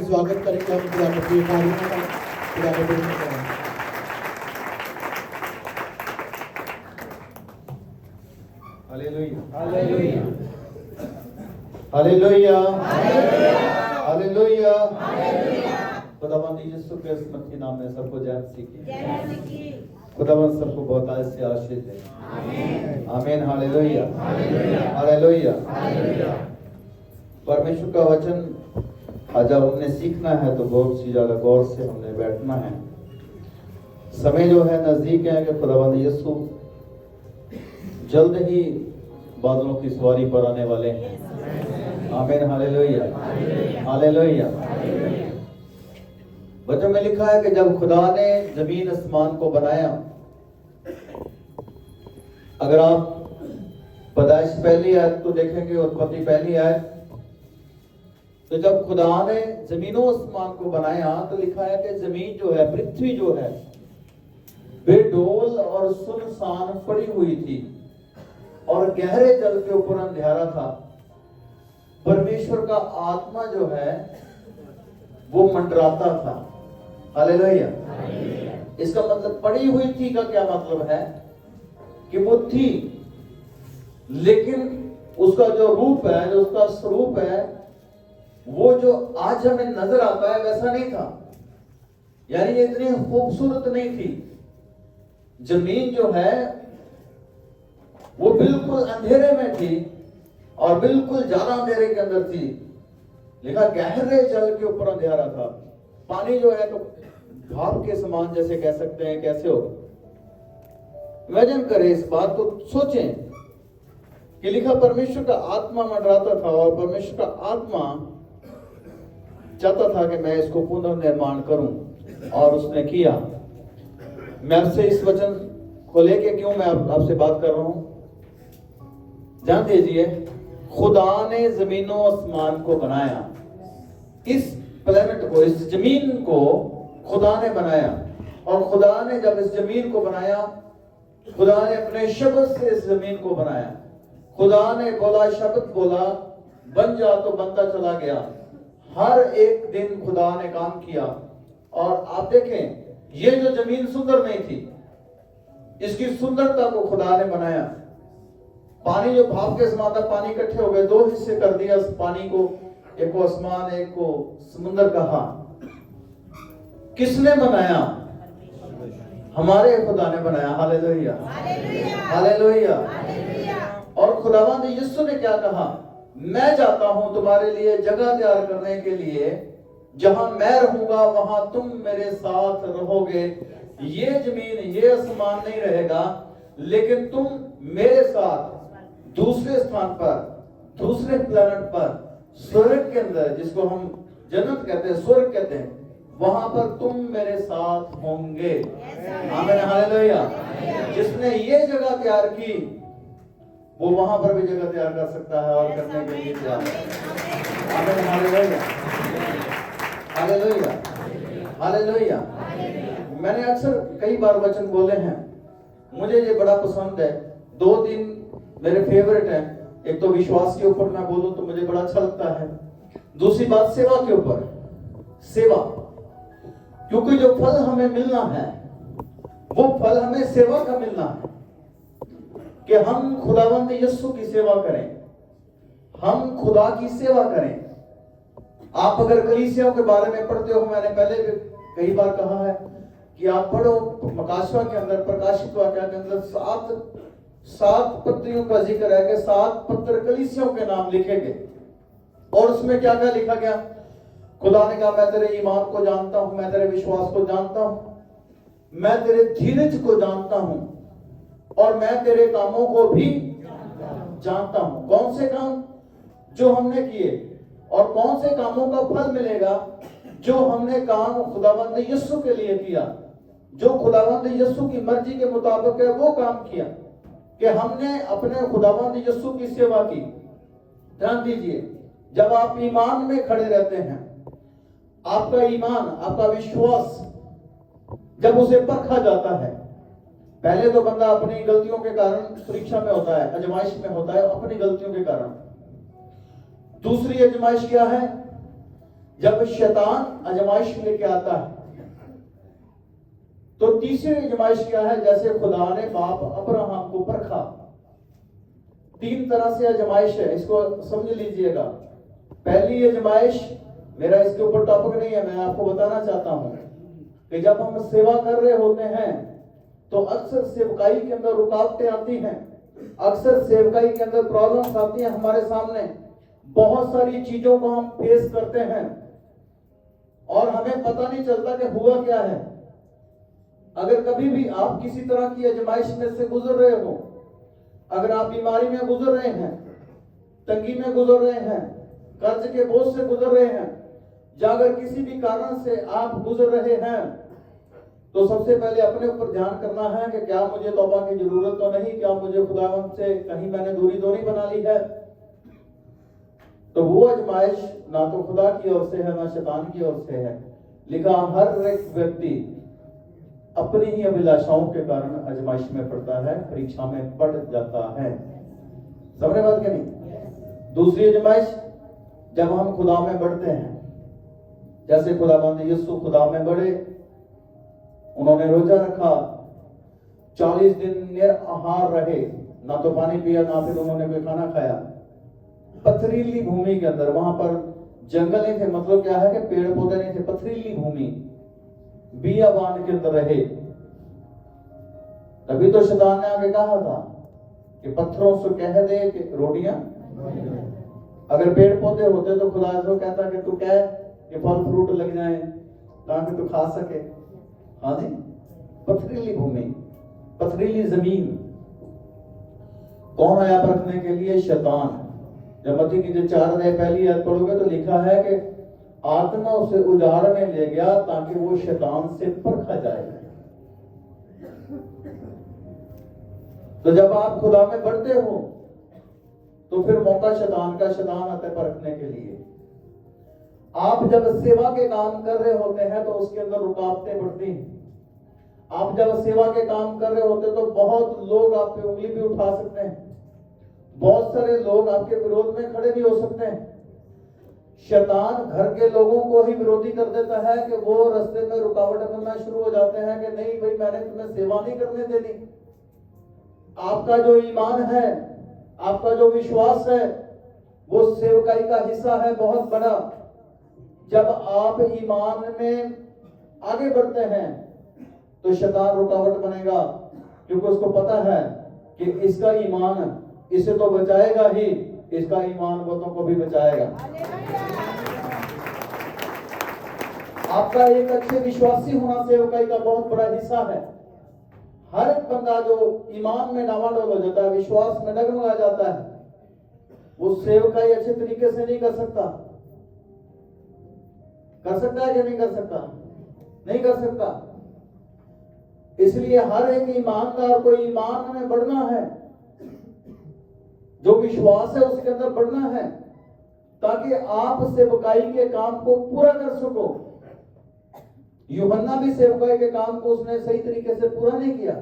स्वागत करेंगे हम खुदा के प्रिय कार्यों का, खुदा के प्रिय का। Hallelujah hallelujah hallelujah hallelujah hallelujah. खुदावंद यीशु के मसीह नाम में सबको जय मसीह की। खुदावंद सबको बहुत आज से आशीष दे। आमीन आमीन हालेलुया हालेलुया हालेलुया। परमेश्वर का वचन आज जब हमने सीखना है तो बहुत सी ज्यादा गौर से हमने बैठना है। समय जो है नजदीक है कि खुदावंद यीशु जल्द ही बादलों की सवारी पर आने वाले हैं। आमीन हालेलुया हालेलुया। वचन में लिखा है कि जब खुदा ने जमीन आसमान को बनाया, अगर आप पैदाइश पहली आयत को देखेंगे, उत्पत्ति पहली आयत, तो जब खुदा ने जमीनों आसमान को बनाया तो लिखा है कि जमीन जो है, पृथ्वी जो है, बेडोल और सुनसान पड़ी हुई थी और गहरे जल के ऊपर अंधेरा था। परमेश्वर का आत्मा जो है वो मंडराता था। हालेलुया। इसका मतलब पड़ी हुई थी का क्या मतलब है कि वो थी, लेकिन उसका जो रूप है, जो उसका स्वरूप है, वो जो आज हमें नजर आता है वैसा नहीं था। यानी ये इतनी खूबसूरत नहीं थी। जमीन जो है वो बिल्कुल अंधेरे में थी और बिल्कुल ज्यादा अंधेरे के अंदर थी। लिखा गहरे जल के ऊपर अंधेरा था। पानी जो है तो भाप के समान जैसे कह सकते हैं, कैसे हो। इमेजिन करें, इस बात को सोचें कि लिखा परमेश्वर का आत्मा मंडराता था और परमेश्वर का आत्मा चाहता था कि मैं इसको पुनर्निर्माण करूं, और उसने किया। मैं आपसे इस वचन को लेके क्यों मैं आपसे बात कर रहा हूं, ध्यान दीजिए। खुदा ने जमीनों आसमान को बनाया, इस प्लेनेट को, इस जमीन को खुदा ने बनाया। और खुदा ने जब इस जमीन को बनाया, खुदा ने अपने शब्द से इस जमीन को बनाया। खुदा ने बोला, शब्द बोला, बन जा, तो बनता चला गया। हर एक दिन खुदा ने काम किया। और आप देखें, ये जो जमीन सुंदर नहीं थी, इसकी सुंदरता को खुदा ने बनाया। पानी जो भाप के समान था, पानी इकट्ठे हो गए, दो हिस्से कर दिया उस पानी को, एक को आसमान, एक को समुद्र कहा। किसने बनाया? हमारे खुदा ने बनाया। Hallelujah hallelujah. और खुदावंद यीशु ने क्या कहा? मैं जाता हूं तुम्हारे लिए जगह तैयार करने के लिए, जहां मैं रहूंगा वहां तुम मेरे साथ रहोगे। ये जमीन, ये आसमान नहीं रहेगा, लेकिन तुम मेरे साथ दूसरे स्थान पर, दूसरे प्लेनेट पर, स्वर्ग के अंदर, जिसको हम जन्नत कहते हैं, स्वर्ग कहते हैं, वहां पर तुम मेरे साथ होंगे। आमीन हालेलुया। जिसने ये जगह तैयार की, वो वहां पर भी जगह तैयार कर सकता है और करने के लिए तैयार है। आमीन हालेलुया हालेलुया हालेलुया। मैंने अक्सर कई बार वचन बोले हैं, मुझे ये बड़ा पसंद है। दो तीन मेरे फेवरेट हैं। एक तो विश्वास के ऊपर मैं बोलूं तो मुझे बड़ा अच्छा लगता है। दूसरी बात सेवा के ऊपर, सेवा, क्योंकि जो फल हमें मिलना है वो फल हमें सेवा का मिलना है, कि हम खुदावंद यीशु की सेवा करें, हम खुदा की सेवा करें। आप अगर कलीसियाओं के बारे में पढ़ते हो, मैंने पहले भी कई बार कहा है कि आप पढ़ो मकाशवा के अंदर, प्रकाशित वाक्य के अंदर सात पत्रियों का जिक्र है कि 7 पत्र कलीसियाओं के नाम लिखे गए। और उसमें क्या क्या लिखा गया? खुदा ने कहा, मैं तेरे ईमान को जानता हूं, मैं तेरे विश्वास को जानता हूं, मैं तेरे धीरज को जानता हूं, और मैं तेरे कामों को भी जानता हूं। कौन से काम? जो हमने किए। और कौन से कामों का फल मिलेगा? जो हमने काम खुदावंद यीशु के लिए किया, जो खुदावंद यीशु की मर्जी के मुताबिक है, वो काम किया, कि हमने अपने खुदावंद यीशु की सेवा की। ध्यान दीजिए, जब आप ईमान में खड़े रहते हैं, आपका ईमान, आपका विश्वास जब उसे परखा जाता है, पहले तो बंदा अपनी गलतियों के कारण परीक्षा में होता है, आजमाइश में होता है, अपनी गलतियों के कारण। दूसरी आजमाइश क्या है? जब शैतान आजमाइश लेके आता है तो तीसरी आजमाइश क्या है? जैसे खुदा ने बाप अब्राहम को परखा। 3 तरह से आजमाइश है, इसको समझ लीजिएगा। पहली आजमाइश, मेरा इसके ऊपर टॉपिक नहीं है, मैं आपको बताना चाहता हूं कि जब हम सेवा कर रहे होते हैं तो अक्सर सेवकाई के अंदर रुकावटें आती हैं, अक्सर सेवकाई के अंदर प्रॉब्लम्स आती हैं हमारे सामने। बहुत सारी चीजों को हम फेस करते हैं और हमें पता नहीं चलता कि हुआ क्या है। अगर कभी भी आप किसी तरह की आजमाइश में से गुजर रहे हो, अगर आप बीमारी में गुजर रहे हैं, तंगी में गुजर रहे हैं, कर्ज के बोझ से गुजर रहे हैं, या अगर किसी भी कारण से आप गुजर रहे हैं, तो सबसे पहले अपने ऊपर ध्यान करना है कि क्या मुझे तौबा की जरूरत तो नहीं, क्या मुझे खुदावंद से कहीं मैंने दूरी तो नहीं बना ली है। तो वो आजमाइश ना तो खुदा की ओर से है ना शैतान की ओर से है। लिखा हर एक व्यक्ति अपनी ही अभिलाषाओं के कारण आजमाइश में पड़ता है, परीक्षा में पड़ जाता है। समझ बात क्या नहीं? दूसरी आजमाइश, जब हम खुदा में बढ़ते हैं, जैसे खुदाबंद यीशु खुदा में बढ़े, उन्होंने रोजा रखा, 40 दिन निराहार रहे, ना तो पानी पिया ना फिर उन्होंने कोई खाना खाया। पथरीली भूमि के अंदर, वहां पर जंगल नहीं थे, मतलब क्या है कि पेड़ पौधे नहीं थे, पथरीली भूमि, बियाबान के अंदर रहे। तभी तो शैतान ने आगे कहा था कि पत्थरों से कह दे कि रोटियां, अगर पेड़ पौधे होते तो खुदा तो कहता कि तू कह कि फल फ्रूट लग जाए ताकि तू खा सके। हाँ जी, पथरीली भूमि, पथरीली जमीन। कौन आया परखने के लिए? शैतान। जब मत्ती की जो 4 अध्याय पहली आयत पढ़ोगे तो लिखा है कि आत्मा उसे उजाड़ में ले गया ताकि वो शैतान से परखा जाए। तो जब आप खुदा में बढ़ते हो तो फिर मौका शैतान का, शैतान आता है परखने के लिए। आप जब सेवा के काम कर रहे होते हैं तो उसके अंदर रुकावटें बढ़ती हैं। आप जब सेवा के काम कर रहे होते तो बहुत लोग आप पे उंगली भी उठा सकते हैं, बहुत सारे लोग आपके विरोध में खड़े भी हो सकते हैं। शैतान घर के लोगों को ही विरोधी कर देता है कि वो रास्ते में रुकावट बनना शुरू हो जाते हैं कि नहीं भाई, मैंने तुम्हें सेवा नहीं करने देनी। आपका जो ईमान है, आपका जो विश्वास है, वो सेवकाई का हिस्सा है बहुत बड़ा। जब आप ईमान में आगे बढ़ते हैं तो शैतान रुकावट बनेगा, क्योंकि उसको पता है कि इसका ईमान इसे तो बचाएगा ही, इसका ईमान बहुतों को भी बचाएगा। आपका एक अच्छे विश्वासी होना सेवकाई का बहुत बड़ा हिस्सा है। हर एक बंदा जो ईमान में डावाडोल हो जाता है, विश्वास में डगमगा जाता है, वो सेवकाई अच्छे तरीके से नहीं कर सकता। कर सकता है कि नहीं कर सकता? नहीं कर सकता। इसलिए हर एक ईमानदार को ईमान में बढ़ना है, जो विश्वास है उसके अंदर बढ़ना है, ताकि आप सेवकाई के काम को पूरा कर सको। यूहन्ना भी सेवकाई के काम को उसने सही तरीके से पूरा नहीं किया।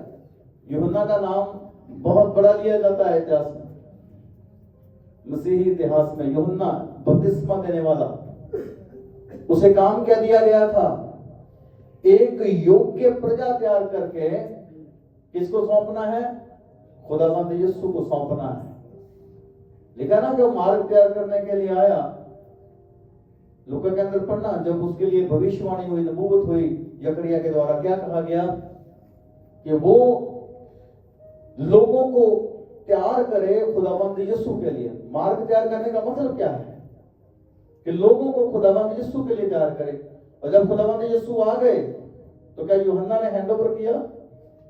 यूहन्ना का नाम बहुत बड़ा लिया जाता है इतिहास में, मसीही इतिहास में। यूहन्ना बपतिस्मा देने वाला, उसे काम क्या दिया गया था? एक योग्य प्रजा तैयार करके किसको सौंपना है? खुदावंद यीशु को सौंपना है। लिखा ना, जो मार्ग तैयार करने के लिए आया। लूका के अंदर पढ़ना, जब उसके लिए भविष्यवाणी हुई, नबूवत हुई जकरिया के द्वारा, क्या कहा गया कि वो लोगों को तैयार करे खुदावंद यीशु के लिए। मार्ग तैयार करने का मतलब क्या है? कि लोगों को खुदावंद यीशु के लिए तैयार करे। और जब खुदावंद यीशु आ गए तो क्या यूहन्ना ने हैंडओवर किया?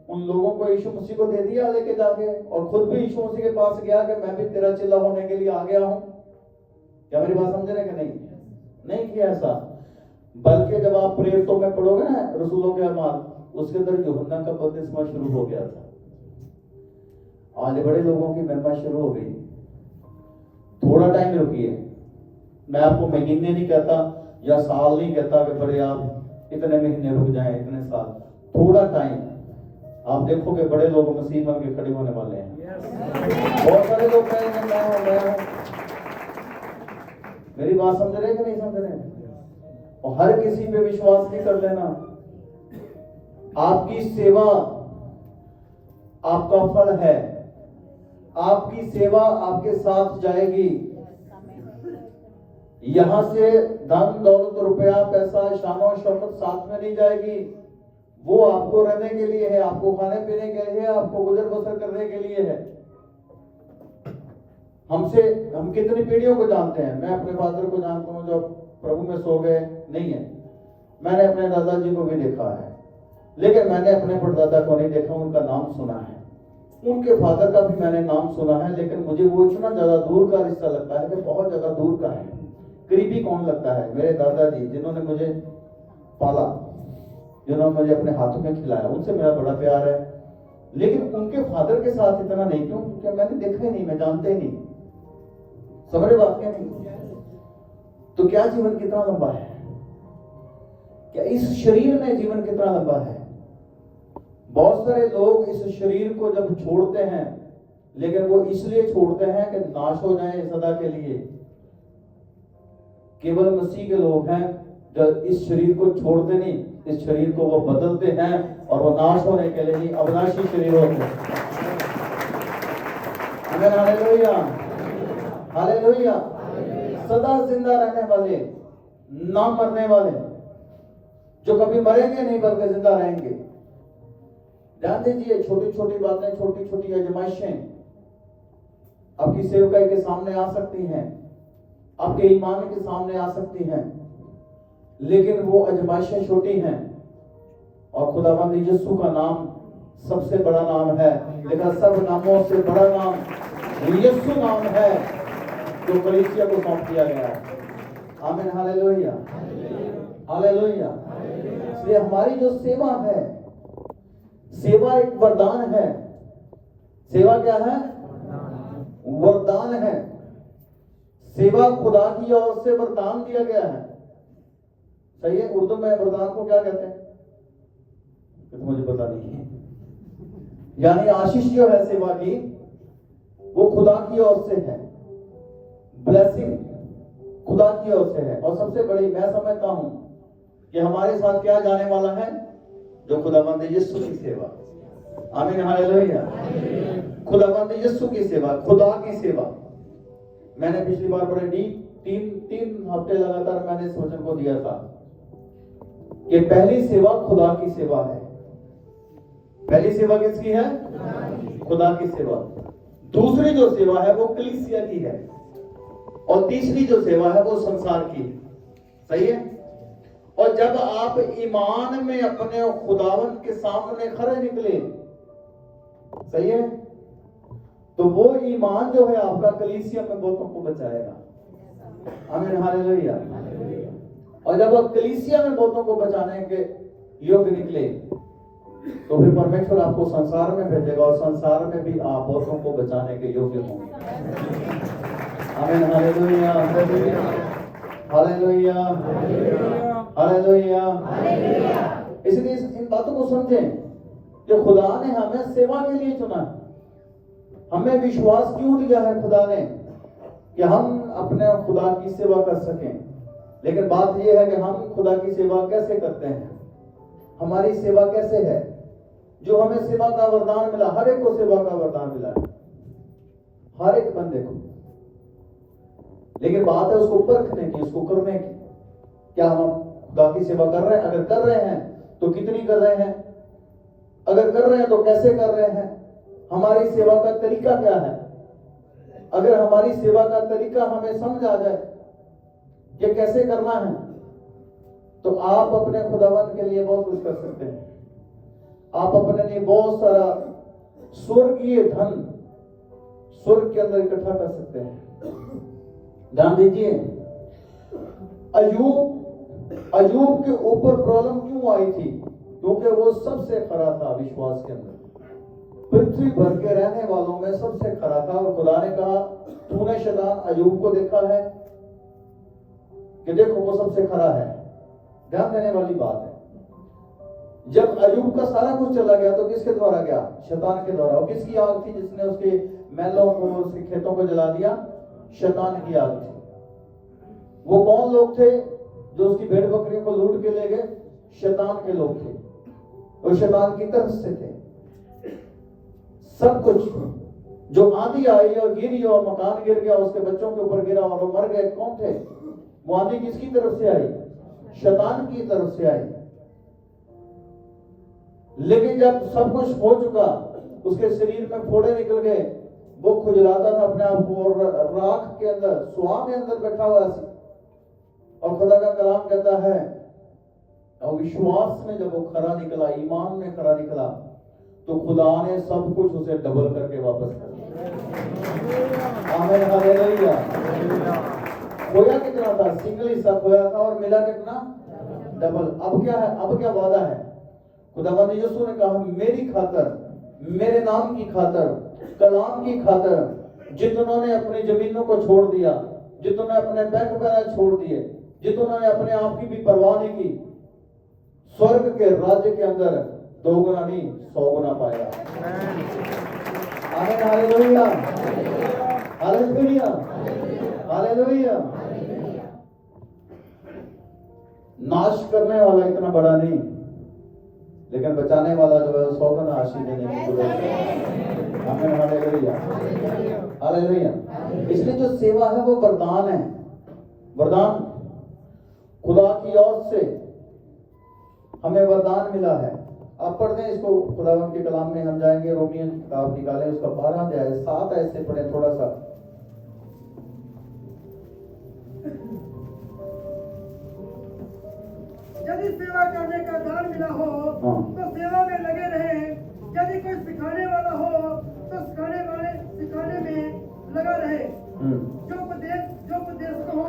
उन लोगों को यीशु मसीह को दे दिया लेके जाके, और खुद भी यीशु मसीह के पास गया कि मैं भी तेरा चेला होने के लिए आ गया हूं। क्या मेरी बात समझ रहे हैं कि नहीं? नहीं किया ऐसा। बल्कि जब आप प्रेरितों में पढ़ोगे ना, रसूलों के अमाल, उसके अंदर यूहन्ना का बपतिस्मा शुरू हो गया था। आज बड़े लोगों की महिमा शुरू हो गई। थोड़ा टाइम रुकिए, मैं आपको महीने नहीं कहता या साल नहीं कहता कि बड़े आप इतने महीने रुक जाएं, इतने साल। थोड़ा टाइम, आप देखोगे बड़े लोग मसीह बन के खड़े होने वाले हैं। बहुत सारे लोग कहेंगे मैं हूं। मेरी बात समझ रहे हैं कि नहीं समझ रहे हैं? और हर किसी पे विश्वास नहीं कर लेना। आपकी सेवा आपका फल है, आपकी सेवा आपके साथ जाएगी। यहां से धन दौलत रुपया पैसा शानो शौकत साथ में नहीं जाएगी। वो आपको रहने के लिए है, आपको खाने पीने के लिए है, आपको गुजर बसर करने के लिए है। हम कितनी पीढ़ियों को जानते हैं। मैं अपने फादर को जानता हूं जो प्रभु में सो गए नहीं है। मैंने अपने दादाजी को भी देखा है, लेकिन मैंने अपने परदादा को नहीं देखा, उनका नाम सुना है। उनके फादर का भी मैंने नाम सुना है, लेकिन मुझे वो इतना ज्यादा दूर का रिश्ता लगता है कि बहुत ज्यादा दूर का है। करीबी कौन लगता है? मेरे दादाजी, जिन्होंने मुझे पाला, जिन्होंने मुझे अपने हाथों में खिलाया, उनसे मेरा बड़ा प्यार है। लेकिन उनके फादर के साथ इतना नहीं। क्यों? क्योंकि मैंने देखा ही नहीं, मैं जानते ही नहीं। समझ रहे बात क्या? नहीं तो क्या जीवन कितना लंबा है? क्या इस शरीर में जीवन कितना लंबा है? बहुत सारे लोग इस शरीर को जब छोड़ते हैं, लेकिन वो इसलिए छोड़ते हैं कि नाश हो जाए सदा के लिए। केवल मसीह के लोग हैं जो इस शरीर को छोड़ते नहीं, इस शरीर को वो बदलते हैं और वो नाश होने के लिए नहीं, अविनाशी शरीर होते हैं। आमीन, हालेलुया, हालेलुया। सदा जिंदा रहने वाले, ना मरने वाले, जो कभी मरेंगे नहीं बल्कि जिंदा रहेंगे। ध्यान दीजिए, छोटी छोटी बातें, छोटी छोटी आजमाइशें आपकी सेवकाई के सामने आ सकती हैं, आपके ईमान के सामने आ सकती हैं, लेकिन वो आजमाइशें छोटी हैं और खुदावंद यीशु का नाम सबसे बड़ा नाम है। लेकिन सब नामों से बड़ा नाम यीशु नाम है जो कलीसिया को सौंप दिया गया है। आमीन, हालेलुया, हालेलुया। इसलिए हमारी जो सेवा है, सेवा एक वरदान है। सेवा क्या है? वरदान है। सेवा खुदा की ओर से वरदान दिया गया है। सही है? उर्दू में वरदान को क्या कहते हैं? तो मुझे पता नहीं है। यानी आशीष जो है सेवा की, वो खुदा की ओर से है। ब्लेसिंग खुदा की ओर से है। और सबसे बड़ी मैं समझता हूं कि हमारे साथ क्या जाने वाला है? जो खुदावंद यीशु की सेवा। आमीन, हालेलुया। खुदावंद यीशु की सेवा, खुदा की सेवा। मैंने पिछली बार बड़े तीन हफ्ते लगातार मैंने इस वचन को दिया था कि पहली सेवा खुदा की सेवा है। पहली सेवा किसकी है? खुदा की सेवा। दूसरी जो सेवा है वो कलीसिया की है, और तीसरी जो सेवा है वो संसार की है। सही है? और जब आप ईमान में अपने खुदावंद के सामने खड़े निकले, सही है, तो वो ईमान जो है आपका कलीसिया में बहुतों को बचाएगा। आमीन, हालेलुया। और जब आप कलीसिया में बहुतों को बचाने के योग्य निकले, तो फिर परमेश्वर आपको संसार में भेजेगा और संसार में भी आप बहुतों को बचाने के योग्य होंगे। आमीन, हालेलुया, हालेलुया, हालेलुया, हालेलुया। इसलिए इन बातों को समझें कि खुदा ने हमें सेवा के लिए चुना है। हमें विश्वास क्यों दिया है खुदा ने कि हम अपने खुदा की सेवा कर सकें। लेकिन बात यह है कि हम खुदा की सेवा कैसे करते हैं, हमारी सेवा कैसे है। जो हमें सेवा का वरदान मिला, हर एक को सेवा का वरदान मिला है, हर एक बंदे को। लेकिन बात है उसको परखने की, उसको करने की। क्या हम खुदा की सेवा कर रहे हैं? अगर कर रहे हैं तो कितनी कर रहे हैं? अगर कर रहे हैं तो कैसे कर रहे हैं? हमारी सेवा का तरीका क्या है? अगर हमारी सेवा का तरीका हमें समझ आ जाए कि कैसे करना है, तो आप अपने खुदावंद के लिए बहुत कुछ कर सकते हैं। आप अपने लिए बहुत सारा स्वर्गीय धन स्वर्ग के अंदर इकट्ठा कर सकते हैं। ध्यान दीजिए, अय्यूब के ऊपर प्रॉब्लम क्यों आई थी? क्योंकि वो सबसे खरा था विश्वास के अंदर, पृथ्वी भर के रहने वालों में सबसे खरा था। और खुदा ने कहा, तूने शैतान अय्यूब को देखा है कि देखो वो सबसे खरा है। ध्यान देने वाली बात है, जब अय्यूब का सारा कुछ चला गया तो किसके द्वारा गया? शैतान के द्वारा। और किसकी आग थी जिसने उसके महलों को, उसके खेतों को जला दिया? शैतान की आग थी। वो कौन लोग थे जो उसकी भेड़ बकरियों को लूट के ले गए शैतान के लोग थे, वो शैतान की तरफ से थे। सब कुछ जो आंधी आई और गिरी और मकान गिर गया, उसके बच्चों के ऊपर गिरा और वो मर गए, कौन थे? वो आंधी किसकी तरफ से आई? शैतान की तरफ से आई। लेकिन जब सब कुछ हो चुका, उसके शरीर में फोड़े निकल गए, वो खुजलाता था अपने आप को और राख के अंदर, सुहा के अंदर बैठा हुआ था। और खुदा का कलाम कहता है, और विश्वास में जब वो खरा निकला, ईमान में खरा निकला, तो खुदा ने सब कुछ उसे डबल करके वापस कर दिया। आमीन, हालेलुया। खोया कितना था? सिंगल हिस्सा खोया था और मिला कितना? डबल। अब क्या है? अब क्या वादा है? खुदावंद यीशु ने कहा, मेरी खातर, मेरे नाम की खातर, कलाम की खातर, जितनों ने अपनी जमीनों को छोड़ दिया, जितनों ने अपने बैंक बैलेंस छोड़ दिए, जितनों ने अपने आप की भी परवाह नहीं की, स्वर्ग के राज्य के अंदर 2 गुना नहीं 100 गुना पाएगा। आमीन, हालेलुया, हालेलुया, हालेलुया। नाश करने वाला इतना बड़ा नहीं, लेकिन बचाने वाला जो है 100 गुना आशीष देने की जरूरत है। आमीन, हालेलुया, हालेलुया। इसलिए जो सेवा है वो वरदान है, वरदान खुदा की ओर से हमें वरदान मिला है। आप पढ़ते हैं इसको, खुदावंद के कलाम में हम जाएंगे, रोमियो की किताब निकालें, उसका 12 अध्याय 7 आयत से पढ़ें थोड़ा सा। यदि सेवा करने का दान मिला हो तो सेवा में लगे रहे। यदि कोई सिखाने वाला हो तो सिखाने में लगा रहे। जो उपदेशक हो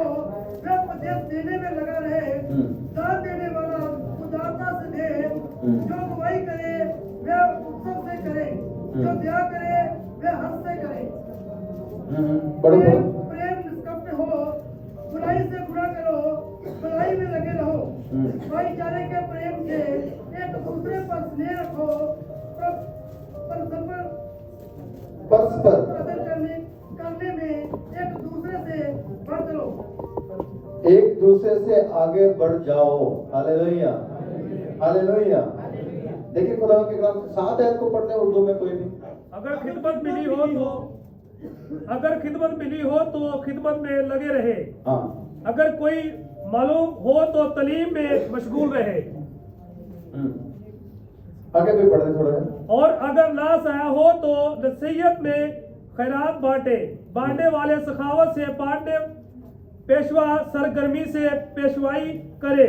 वह उपदेश देने में लगा रहे। दान देने वाला उदारता से दे। जो अगुवाई करे वह उत्सव से करे। जो दया करे वह हंस से करे। प्रेम निष्कपट हो, बुराई से बुरा करो, भलाई में लगे रहो। भाईचारे के प्रेम से एक दूसरे पर स्नेह रखो। परस्पर करने में एक दूसरे से बढ़ चलो। एक दूसरे से आगे बढ़ जाओ। Hallelujah, hallelujah. देखिए खुदा के कलाम 7 आयत को पढ़ते हैं उर्दू में, कोई भी। अगर खिदमत मिली हो तो खिदमत में लगे रहे। हाँ। अगर कोई मालूम हो तो तालीम में मशगूल रहे। आगे भी पढ़े थोड़ा। और अगर लाश आया हो तो नसीहत में खैरात बांटने वाले सखावत से बांटने, पेशवा सरगर्मी से पेशवाई करे,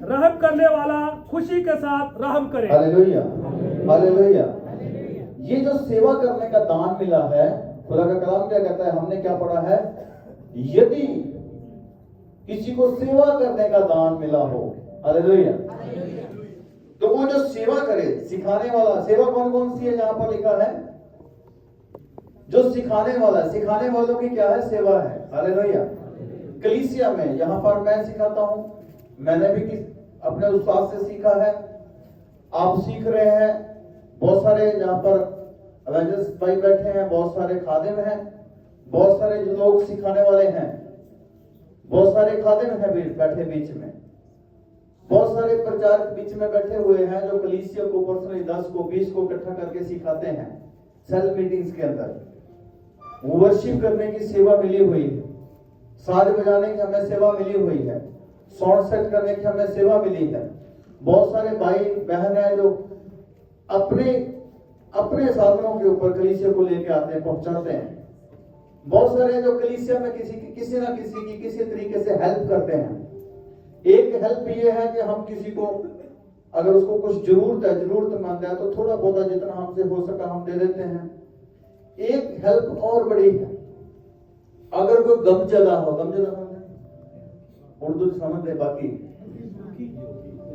रहम करने वाला खुशी के साथ रहम करे। Hallelujah, hallelujah. ये जो सेवा करने का दान मिला है, खुदा का कलाम क्या कहता है? हमने क्या पढ़ा है? यदि किसी को सेवा करने का दान मिला हो, हालेलुया, तो वो जो सेवा करे, सिखाने वाला। सेवा कौन कौन सी है? जहां पर लिखा है जो सिखाने वाला, सिखाने वालों की क्या है? सेवा है। हालेलुया। कलीसिया में यहां पर मैं सिखाता हूं, मैंने भी अपने उस्ताद से सीखा है, आप सीख रहे हैं। बहुत सारे जहां पर एवेंजलिस्ट भाई बैठे हैं, बहुत सारे खादिम हैं, बहुत सारे जो लोग सिखाने वाले हैं, बहुत सारे खादिम हैं बैठे बीच में, बहुत सारे प्रचारक बीच में बैठे हुए हैं जो कलीसिया को पर्सनली 10 को 20 को इकट्ठा करके सिखाते हैं। सेल मीटिंग्स के अंदर वर्शिप करने की सेवा मिली हुई है, साज बजाने की हमें सेवा मिली हुई है, साउंड सेट करने की हमें सेवा मिली है। बहुत सारे भाई बहन हैं जो अपने साधनों के ऊपर कलीसिया को लेके आते हैं, पहुंचाते हैं। बहुत सारे जो कलीसिया में किसी ना किसी की किसी तरीके से हेल्प करते हैं। एक हेल्प ये है कि हम किसी को अगर उसको कुछ जरूरतमंद है तो थोड़ा बहुत जितना हमसे हो सका हम दे देते हैं। एक हेल्प और बड़ी है, अगर कोई गमजदा हो, गमजदा उर्दू समझ ले, बाकी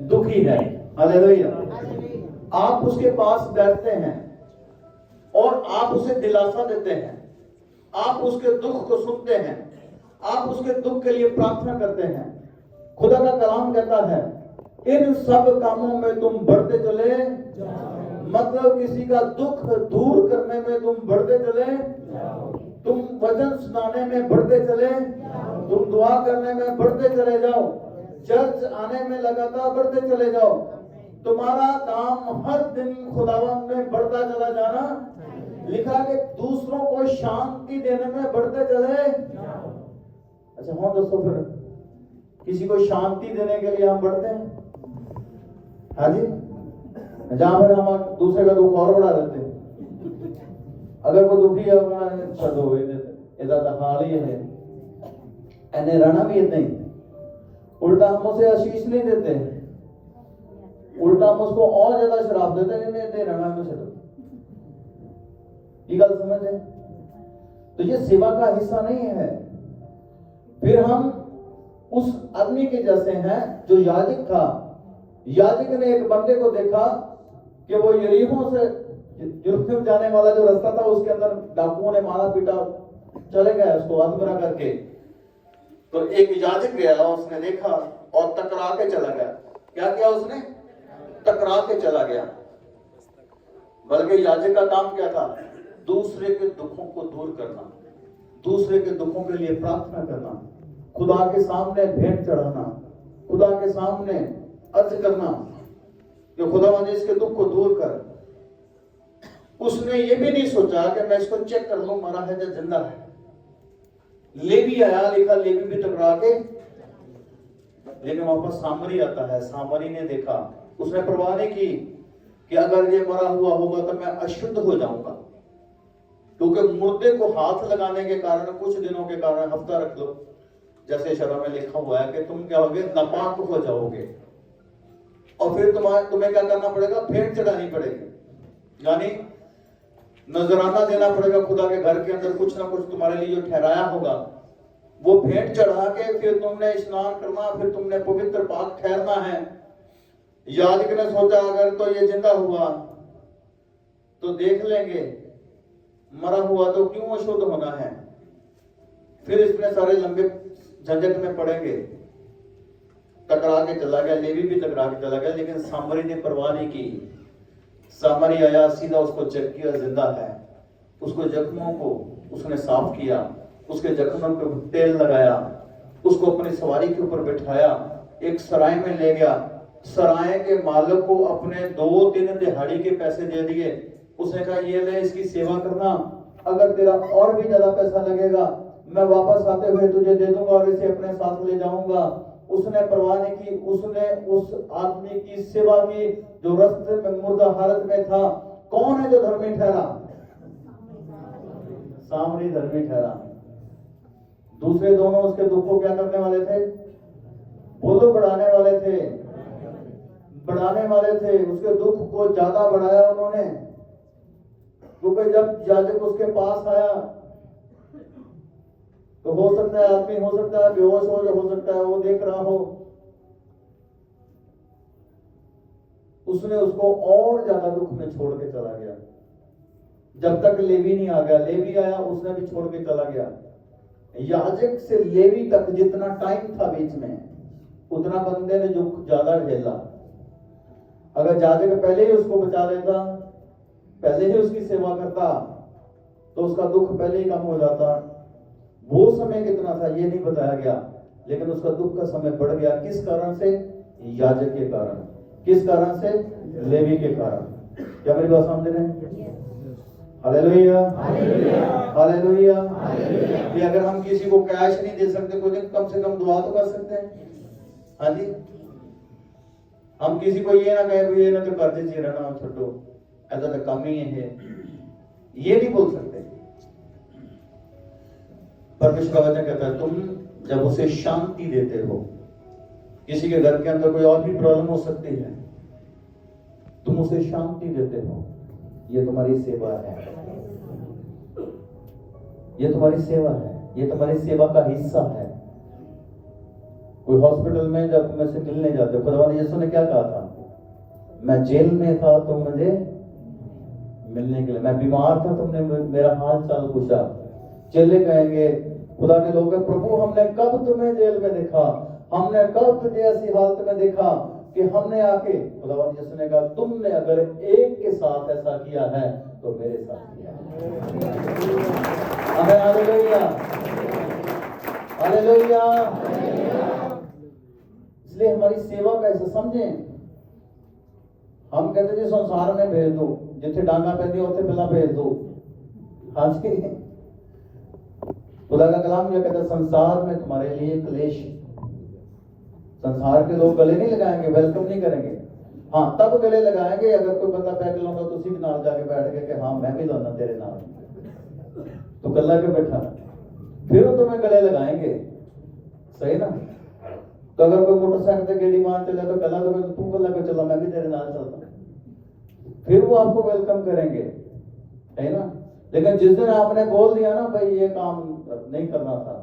दुखी है, हालेलुया, आप उसके पास बैठते हैं और आप उसे दिलासा देते हैं, आप उसके दुख को सुनते हैं, आप उसके दुख के लिए प्रार्थना करते हैं। खुदा का कलाम कहता है इन सब कामों में तुम बढ़ते चले, मतलब किसी का दुख दूर करने में तुम बढ़ते चले, तुम वचन सुनाने में बढ़ते चले, तुम दुआ करने में बढ़ते चले जाओ। चर्च आने में लगातार बढ़ते चले जाओ। तुम्हारा काम हर दिन खुदावंद में बढ़ता चला जाना। लिखा कि दूसरों को शांति देने में बढ़ते चले। अच्छा हाँ दोस्तों, फिर किसी को शांति देने के लिए हम बढ़ते हैं? हाँ जी, जहां पर हम दूसरे का दुख और बढ़ा देते हैं। अगर कोई दुखी है छो इधर हाल ही है एने रहना भी इतना ही। उल्टा हम उसे आशीष नहीं देते, उल्टा हम उसको और ज्यादा शराब देते हैं। इन्हें रहना में छो, ये गल समझ है? तो ये सेवा का हिस्सा नहीं है। फिर हम उस आदमी के जैसे हैं जो याजक था। याजक ने एक बंदे को देखा कि वो यरीहो से यरूशलेम जाने वाला जो रास्ता था उसके अंदर डाकुओं ने मारा पीटा, चले गए उसको अधमरा करके। तो एक याजक गया, उसने देखा और टकरा के चला गया। क्या किया उसने? टकरा के चला गया। बल्कि याजक का काम क्या था? दूसरे के दुखों को दूर करना, दूसरे के दुखों के लिए प्रार्थना करना, खुदा के सामने भेंट चढ़ाना, खुदा के सामने अर्ज करना कि खुदा मुझे इसके दुख को दूर कर। उसने ये भी नहीं सोचा कि मैं इसको चेक कर लूं मरा है या जिंदा है। लेवी आया, लिखा लेवी भी टकरा के, लेकिन वापस सामरी आता है। सामरी ने देखा, उसने परवाह नहीं की कि अगर ये मरा हुआ होगा तो मैं अशुद्ध हो जाऊंगा, क्योंकि मुर्दे को हाथ लगाने के कारण कुछ दिनों के कारण हफ्ता रख लो, जैसे शरह में लिखा हुआ है कि तुम क्या होगे? नापाक हो जाओगे। और फिर तुम्हें क्या करना पड़ेगा? भेंट चढ़ानी पड़ेगी, यानी नजराना देना पड़ेगा खुदा के घर के अंदर। कुछ ना कुछ तुम्हारे लिए जो ठहराया होगा वो भेंट चढ़ा के फिर तुमने स्नान करना, फिर तुमने पवित्र पाक ठहरना है। याजक ने सोचा अगर तो ये जिंदा हुआ तो देख लेंगे, मरा हुआ तो क्यों अशुद्ध होना है। फिर इसमें सारे लंबे झंझट में पड़ेंगे। टकरा के चला गया, लेवी भी टकरा के चला गया, लेकिन सामरी ने परवाह नहीं की। सामरी आया, सीधा उसको चेक किया, जिंदा है। उसको जख्मों को उसने साफ किया, उसके जख्मों पर तेल लगाया, उसको अपनी सवारी के ऊपर बिठाया, एक सराय में ले गया। सराय के मालिक को अपने 2-3 दिहाड़ी के पैसे दे दिए। उसने कहा ये ले, इसकी सेवा करना, अगर तेरा और भी ज्यादा पैसा लगेगा मैं वापस आते हुए तुझे दे दूंगा और इसे अपने साथ ले जाऊंगा। उसने परवाह नहीं की, उसने उस आदमी की सेवा की जो रास्ते में मुर्दा हालत में था। कौन है जो धर्मी ठहरा? सामरी धर्मी ठहरा। दूसरे दोनों उसके दुख को क्या करने वाले थे? बोलो बढ़ाने वाले थे, बढ़ाने वाले थे। उसके दुख को ज्यादा बढ़ाया उन्होंने, क्योंकि जब याजक उसके पास आया तो हो सकता है आदमी, हो सकता है बेहोश हो सकता है वो देख रहा हो। उसने उसको और ज्यादा दुख में छोड़ के चला गया जब तक लेवी नहीं आ गया। लेवी आया, उसने भी छोड़ के चला गया। याजक से लेवी तक जितना टाइम था बीच में, उतना बंदे ने जो ज्यादा झेला। अगर याजक पहले ही उसको बचा लेता, पहले ही उसकी सेवा करता, तो उसका दुख पहले ही कम हो जाता। वो समय कितना था ये नहीं बताया गया, लेकिन उसका दुख का समय बढ़ गया। किस कारण से? याजक के कारण। किस कारण से? लेवी के कारण। क्या मेरी बात समझ रहे हैं? Hallelujah, hallelujah. कि अगर हम किसी को कैश नहीं दे सकते, कोई कम से कम दुआ तो कर सकते हैं। हाँ जी, हम किसी को ये ना कहे ये ना तो कर्जे जी रहना छोटो, ऐसा तो कम ही है, ये नहीं बोल सकते। परमेश्वर का वचन कहता है तुम जब उसे शांति देते हो, किसी के घर के अंदर कोई और भी प्रॉब्लम हो सकती है, तुम उसे शांति देते हो, ये तुम्हारी सेवा है। ये तुम्हारी सेवा है, ये तुम्हारी सेवा का हिस्सा है। कोई हॉस्पिटल में जब तुम से मिलने जाते हो, खुदावंद यीशु ने क्या कहा था? मैं जेल में था तो मुझे मिलने के लिए, मैं बीमार था तुमने मेरा हाल चाल पूछा। चेले कहेंगे, खुदा के लोग, प्रभु हमने कब तुम्हें जेल में देखा, हमने कब तुझे ऐसी हालत में देखा कि हमने आके। खुदावंद यीशु ने कहा तुमने अगर एक के साथ ऐसा किया है तो मेरे साथ किया है। Hallelujah, hallelujah. इसलिए हमारी सेवा का ऐसा समझें। हम कहते जी संसार में भेज दो, जिथे डांगा पैदी उथे पहला भेज दो। हाँ जी, खुदा का कलाम यह कहता है संसार में तुम्हारे लिए क्लेश। संसार के लोग गले नहीं लगाएंगे, वेलकम नहीं करेंगे। हाँ तब गले लगाएंगे अगर कोई बंदा पैक लाऊंगा तो उसी के नाल जाके बैठ गए कि हाँ मैं भी लाना तेरे नाल, तो गला के बैठा, फिर वो तुम्हें गले लगाएंगे। सही ना? तो अगर कोई मोटरसाइकिल से गेड़ी मान चले तो गला तो तू गला के चला, मैं भी तेरे नाल चलता, फिर वो आपको वेलकम करेंगे, है ना? लेकिन जिस दिन आपने बोल दिया ना भाई ये काम नहीं करना था,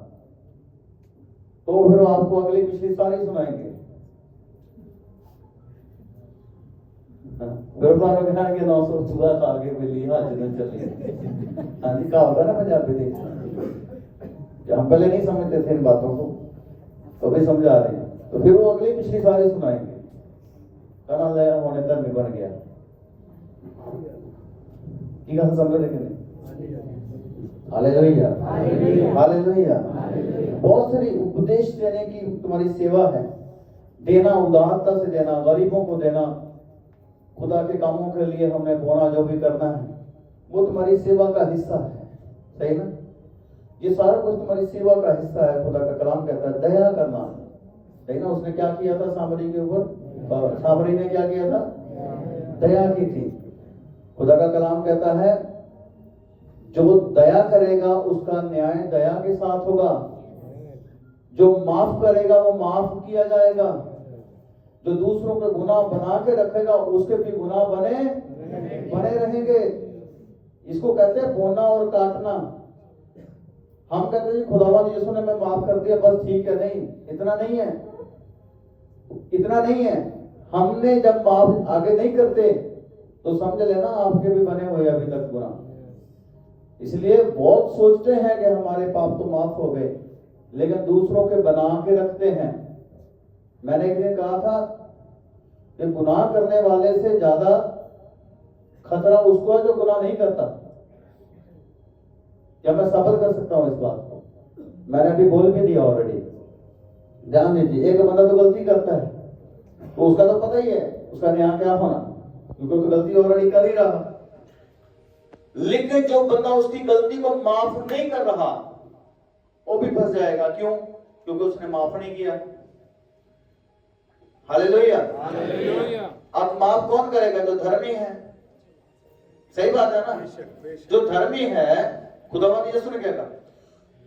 तो फिर वो आपको अगली पिछली सारी सुनाएंगे। फिर तो कहेंगे 900 चूहा खा के मिली हाथ न चली। हाँ जी, कहा होता ना पंजाबी दे, हम पहले नहीं समझते थे इन बातों को, तो भी समझा रहे हैं। तो फिर वो अगली पिछली सारी सुनाएंगे, कहना ले होने धर्मी बन गया। की गल समझ रहे कि नहीं? Hallelujah, hallelujah. बहुत सारी उपदेश देने की तुम्हारी सेवा है, देना, उदारता से देना, गरीबों को देना, खुदा के कामों के लिए हमने बोना जो भी करना है वो तुम्हारी सेवा का हिस्सा है। सही ना? ये सारा कुछ तुम्हारी सेवा का हिस्सा है। खुदा का कलाम कहता है दया करना। सही ना? उसने क्या किया था सामरी के ऊपर? सामरी ने क्या किया था? दया की थी। खुदा का कलाम कहता है जो दया करेगा उसका न्याय दया के साथ होगा, जो माफ करेगा वो माफ किया जाएगा, जो दूसरों के गुनाह बना के रखेगा उसके भी गुनाह बने रहेंगे। इसको कहते हैं बोना और काटना। हम कहते हैं खुदावंद यीशु ने मैं माफ कर दिया बस ठीक है, नहीं, इतना नहीं है, इतना नहीं है। हमने जब माफ आगे नहीं करते तो समझ लेना आपके भी बने हुए अभी तक गुनाह। इसलिए बहुत सोचते हैं कि हमारे पाप तो माफ हो गए, लेकिन दूसरों के बना के रखते हैं। मैंने एक दिन कहा था कि गुनाह करने वाले से ज्यादा खतरा उसको है जो गुनाह नहीं करता। क्या मैं सब्र कर सकता हूं इस बात को? मैंने अभी बोल भी दिया ऑलरेडी। ध्यान दीजिए, एक बंदा तो गलती करता है तो उसका तो पता ही है उसका न्याय क्या होना, क्योंकि तो गलती ऑलरेडी कर ही रहा। लेकिन जो बंदा उसकी गलती को माफ नहीं कर रहा वो भी फंस जाएगा। क्यों? क्योंकि उसने माफ नहीं किया। Hallelujah, hallelujah. अब माफ कौन करेगा? जो धर्मी है। सही बात है ना? जो धर्मी है, खुदावंद यीशु ने क्या कहा?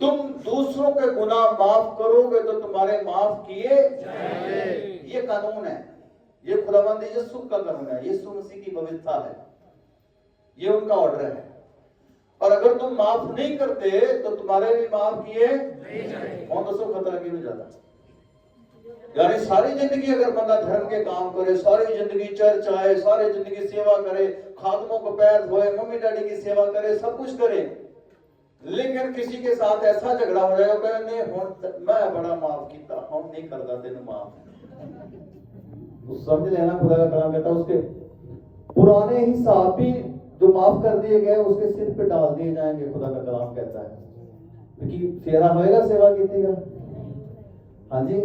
तुम दूसरों के गुनाह माफ करोगे तो तुम्हारे माफ किए जाएंगे। ये कानून है, ये खुदावंद यीशु का कानून है, यीशु मसीह की व्यवस्था है, ये उनका ऑर्डर है। और अगर तुम माफ नहीं करते तो तुम्हारे भी माफ किए कौन? दसो खतरा की भी ज्यादा। यानी सारी जिंदगी अगर बंदा धर्म के काम करे, सारी जिंदगी चर्च आए, सारी जिंदगी सेवा करे, खादमों को पैर धोए, मम्मी डैडी की सेवा करे, सब कुछ करे, लेकिन किसी के साथ ऐसा झगड़ा हो जाएगा कहने मैं बड़ा माफ किया, हम नहीं करता तेन माफ, तो समझ लेना खुदा का कलाम कहता है उसके पुराने हिसाब भी जो माफ कर दिए गए उसके सिर पे डाल दिए जाएंगे। खुदा का कलाम कहता है क्योंकि फेरा होएगा सेवा कीजिएगा। हाँ जी,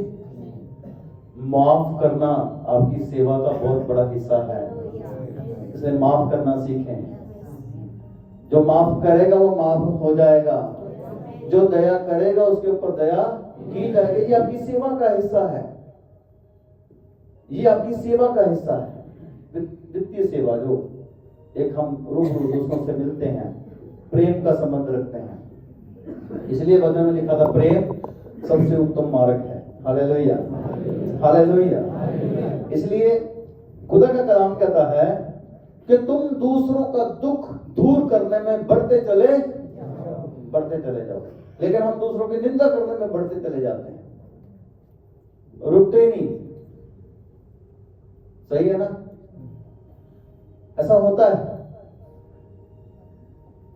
माफ करना आपकी सेवा का बहुत बड़ा हिस्सा है, इसलिए माफ करना सीखें। जो माफ करेगा वो माफ हो जाएगा, जो दया करेगा उसके ऊपर दया की जाएगी। ये आपकी सेवा का हिस्सा है, ये आपकी सेवा का हिस्सा है। वित्तीय सेवा जो एक हम रूबरू दूसरों से मिलते हैं, प्रेम का संबंध रखते हैं, इसलिए वचन में लिखा था प्रेम सबसे उत्तम मार्ग है। Hallelujah, hallelujah. इसलिए खुदा का कलाम कहता है कि तुम दूसरों का दुख दूर करने में बढ़ते चले जाओ, लेकिन हम दूसरों की निंदा करने में बढ़ते चले जाते हैं, रुकते ही नहीं। सही है ना? ऐसा होता है।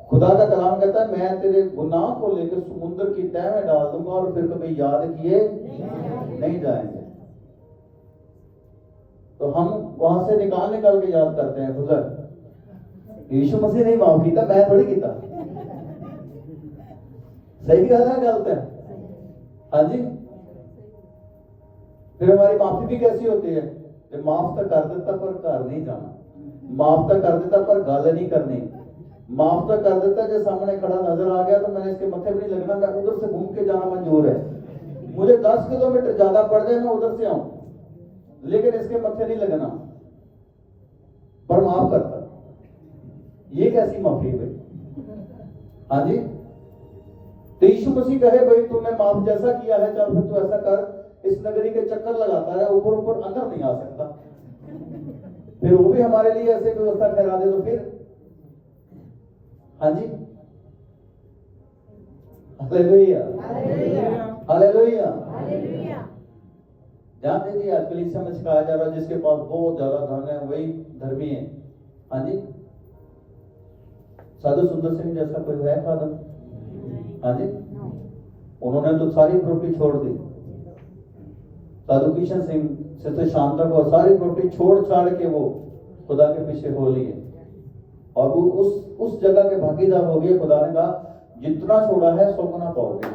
खुदा का कलाम कहता है मैं तेरे गुनाह को लेकर समुद्र की तह में डाल दूंगा और फिर कभी याद किए नहीं जाएंगे। तो हम वहां से निकाल के याद करते हैं, गुजर यीशु मसीह नहीं माफ किया, मैं थोड़ी किया। सही गल है, गलत है? हाँ जी, फिर हमारी माफी भी कैसी होती है कि माफ तो कर देता पर घर नहीं जाना, माफ तो कर देता पर गल नहीं करनी, माफ तो कर देता जो सामने खड़ा नजर आ गया तो मैंने इसके मत्थे भी नहीं लगना, मैं उधर से घूम के जाना मंजूर है, मुझे 10 किलोमीटर ज्यादा पड़ जाए मैं उधर से आऊं, लेकिन इसके मत्थे नहीं लगना, पर माफ करता। ये कैसी माफी भाई? हाँ जी, तो यीशु मसीह कहे भाई तुमने माफ जैसा किया है चल फिर तू ऐसा कर, इस नगरी के चक्कर लगाता है ऊपर ऊपर अंदर नहीं आ सकता, फिर वो भी हमारे लिए ऐसे व्यवस्था करा दे तो फिर। हाँ जी, हालेलुया हालेलुया। जानते जी आज कलीसिया में सिखाया जा रहा है जिसके पास बहुत ज्यादा धन है वही धर्मी है। हाँ जी, साधु सुंदर सिंह जैसा कोई है खादम? हाँ जी, उन्होंने तो सारी प्रॉपर्टी छोड़ दी, साधु किशन सिंह से तो शाम तक और सारी प्रॉपर्टी छोड़ छाड़ के वो खुदा के पीछे हो लिए और वो उस जगह के भागीदार हो गए। खुदा ने कहा जितना छोड़ा है 100 गुना पाओगे।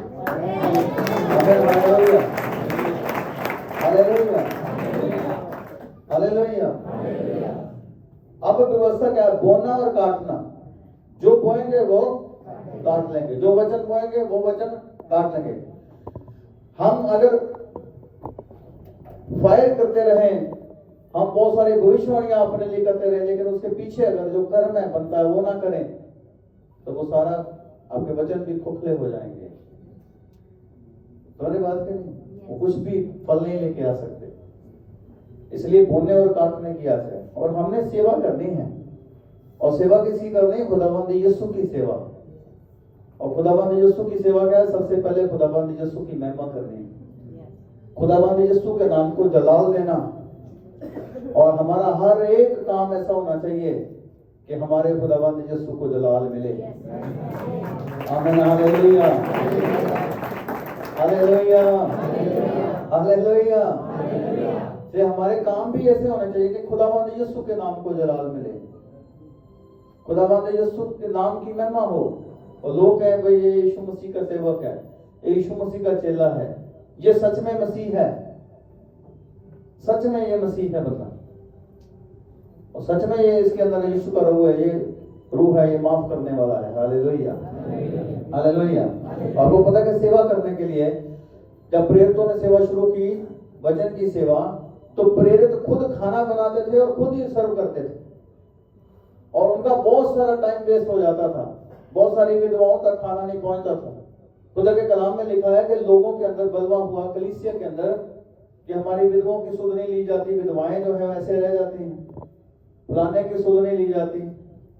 Hallelujah hallelujah hallelujah. अब व्यवस्था क्या है? बोना और काटना, जो बोएंगे वो काट लेंगे, जो वचन बोएंगे वो वचन काट लेंगे। हम अगर फायर करते रहे, हम बहुत सारी भविष्यवाणियां अपने लिए करते रहे, लेकिन उसके पीछे अगर जो कर्म है बनता है वो ना करें तो वो सारा आपके वचन भी खोखले हो जाएंगे। तुम्हारी बात क्या नहीं, वो कुछ भी फल नहीं लेके आ सकते। इसलिए बोने और काटने की आस है और हमने सेवा करनी है। और सेवा किसी करनी है? खुदावंद यीशु की सेवा। और खुदावंद यीशु की सेवा क्या है? सबसे पहले खुदावंद यीशु की महिमा करनी है, खुदावंद यीशु के नाम को जलाल देना। और हमारा हर एक काम ऐसा होना चाहिए कि हमारे खुदावंद यीशु को जलाल मिले। आमीन हालेलुया हालेलुया हालेलुया। से हमारे काम भी ऐसे होने चाहिए कि खुदावंद यीशु के नाम को जलाल मिले, खुदावंद यीशु के नाम की महिमा हो। और लोग कहें भाई ये यीशु मसीह का सेवक है, ये यीशु मसीह का चेला है, ये सच में मसीह है, सच में ये मसीह है बता, और सच में ये इसके अंदर यीशु का रूह है, ये रूह है, ये माफ करने वाला है। Hallelujah hallelujah. आपको पता है कि सेवा करने के लिए जब प्रेरितों ने सेवा शुरू की, वचन की सेवा, तो प्रेरित खुद खाना बनाते थे और खुद ही सर्व करते थे और उनका बहुत सारा टाइम वेस्ट हो जाता था, बहुत सारी विधवाओं तक खाना नहीं पहुंचता था। खुदा के कलाम में लिखा है कि लोगों के अंदर बलवा हुआ कलीसिया के अंदर कि हमारी विधवाओं की सुध नहीं ली जाती, विधवाएं जो है वैसे रह जाती हैं, फलाने की सुध नहीं ली जाती,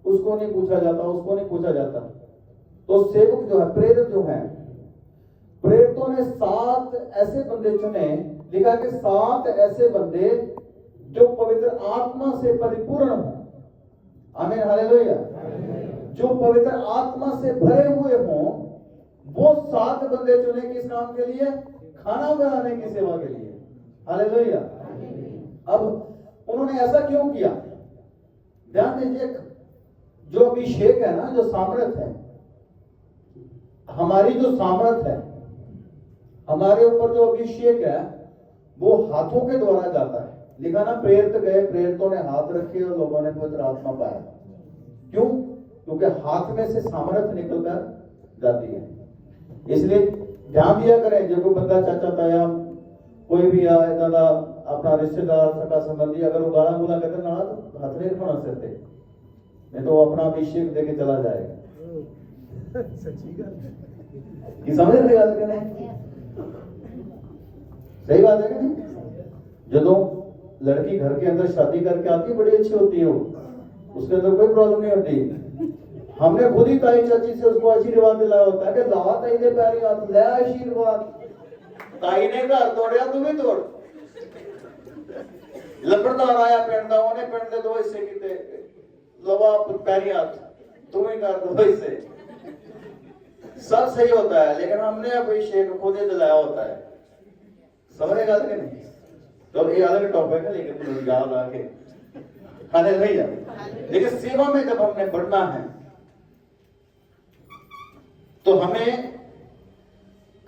उसको नहीं पूछा जाता, उसको नहीं पूछा जाता। तो सेवक जो है, प्रेरित जो है, प्रेरितों ने 7 ऐसे बंदे चुने, लिखा कि 7 ऐसे बंदे जो पवित्र आत्मा से परिपूर्ण हो। आमीन हालेलुया। जो पवित्र आत्मा से भरे हुए हों, वो 7 बंदे चुने किस काम के लिए? खाना बनाने की सेवा के लिए। हालेलुया। अब उन्होंने ऐसा क्यों किया? ध्यान दीजिए, जो अभिषेक है ना, जो सामर्थ है, हमारी जो सामर्थ है, हमारे ऊपर जो अभिषेक है वो हाथों के द्वारा जाता है। लिखा ना, प्रेरित गए, प्रेरितों ने हाथ रखे और लोगों ने पवित्र आत्मा पाया। क्यों? क्योंकि हाथ में से सामर्थ निकलकर जाती है। इसलिए ध्यान दिया करें, जब कोई बंदा चाचा ताया कोई भी आए, दादा अपना रिश्तेदार सका संबंधी अगर वो गाला गुला करते ना तो हाथ नहीं रखना सकते, नहीं तो अपना अभिषेक देके चला जाएगा। समझ रहे बात कि नहीं? सही बात है कि नहीं? जो लड़की घर के अंदर शादी करके आती है बड़ी अच्छी होती है, वो उसके अंदर कोई प्रॉब्लम नहीं होती। हमने खुद ही ताई चाची से उसको आशीर्वाद दिलाया होता है कि ला ताई दे पैरी हाथ ले आशीर्वाद। ताई ने घर तोड़िया तू भी तोड़, लंबड़दार आया पिंड दा, ओने पिंड दे 2 हिस्से कीते, लवा पैरी हाथ तू ही कर 2 हिस्से। सब सही होता है, लेकिन हमने अभिषेक खुद ही दिलाया होता है। समझेगा कि नहीं? तो ये अलग टॉपिक है, लेकिन याद आके हालेलुया। लेकिन सेवा में जब हमने बढ़ना है तो हमें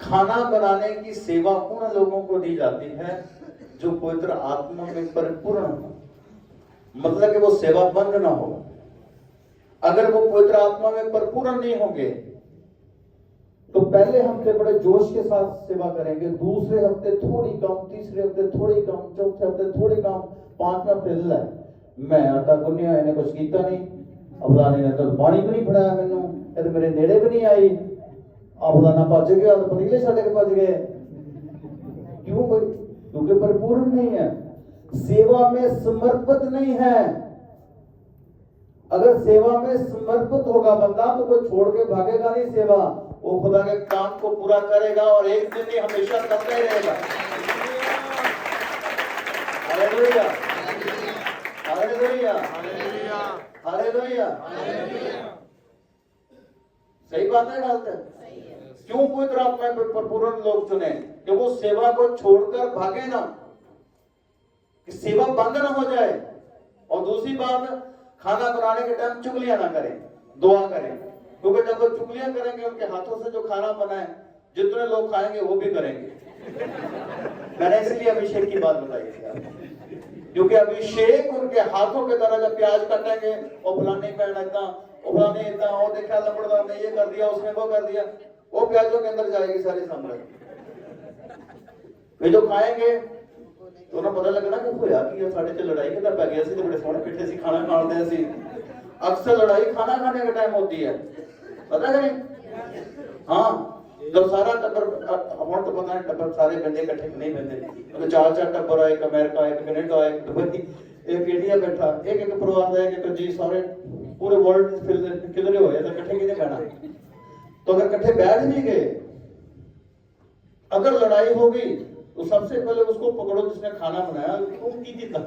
खाना बनाने की सेवा उन लोगों को दी जाती है जो पवित्र आत्मा में परिपूर्ण हो, मतलब कि वो सेवाबंद ना हो। अगर वो पवित्र आत्मा में परिपूर्ण नहीं होंगे तो पहले हफ्ते बड़े जोश के साथ सेवा करेंगे, दूसरे हफ्ते थोड़ी कम, तीसरे हफ्ते थोड़ी कम, चौथे हफ्ते थोड़ी कम, पांचवें हफ्ते ले मैं आटा गुन्निया, इन्हें कुछ किया नहीं, अफलाने ने तो पानी भी नहीं फड़ाया, मैनू ये मेरे नेड़े भी नहीं आई, अफलाना भज गया तो पतीले छड़ के भज गए। क्यों भाई? क्योंकि परिपूर्ण नहीं है, सेवा में समर्पित नहीं है। अगर सेवा में समर्पित होगा बंदा तो कोई छोड़ के भागेगा नहीं सेवा, वो खुदा के काम को पूरा करेगा और एक दिन नहीं हमेशा करता ही रहेगा। Hallelujah, hallelujah, hallelujah. सही बात है, गलत है? क्यों पवित्र आत्मा में परिपूर्ण लोग चुने? कि वो सेवा को छोड़कर भागे ना, कि सेवा बंद ना हो जाए। और दूसरी बात, खाना बनाने के टाइम चुगलियां ना करें, दुआ करें, क्योंकि जब वो चुगलियां करेंगे उनके हाथों से जो खाना बनाए जितने लोग खाएंगे वो भी करेंगे। मैंने इसलिए अभिषेक की बात बताई थी, क्योंकि अभिषेक उनके हाथों के तरह जब प्याज काटेंगे और फलाने पैन इतना, फलाने इतना, और देखा लंबड़दार ने ये कर दिया, उसने वो कर दिया, वो प्याजों के अंदर जाएगी सारी सामग्री। वे जो खाएंगे तो उन्हें पता लगना कि होया कि साढ़े च लड़ाई कितना पै गया सी, तो बड़े सोहने बैठे सी, खाना खाते सी। अक्सर लड़ाई खाना खाने का टाइम होती है, पता है नहीं? हाँ, जब सारा टब्बर, हम तो पता है टब्बर सारे बंदे इकट्ठे नहीं बनते, तो चार चार टब्बर आए, एक अमेरिका, एक कनाडा, एक दुबई, एक इंडिया बैठा, एक एक परिवार का एक जी, सारे पूरे वर्ल्ड किधरे हो, तो इकट्ठे कितने बैठा? तो अगर इकट्ठे बैठ भी गए, अगर लड़ाई होगी तो सबसे पहले उसको पकड़ो जिसने खाना बनाया, तुम की जीता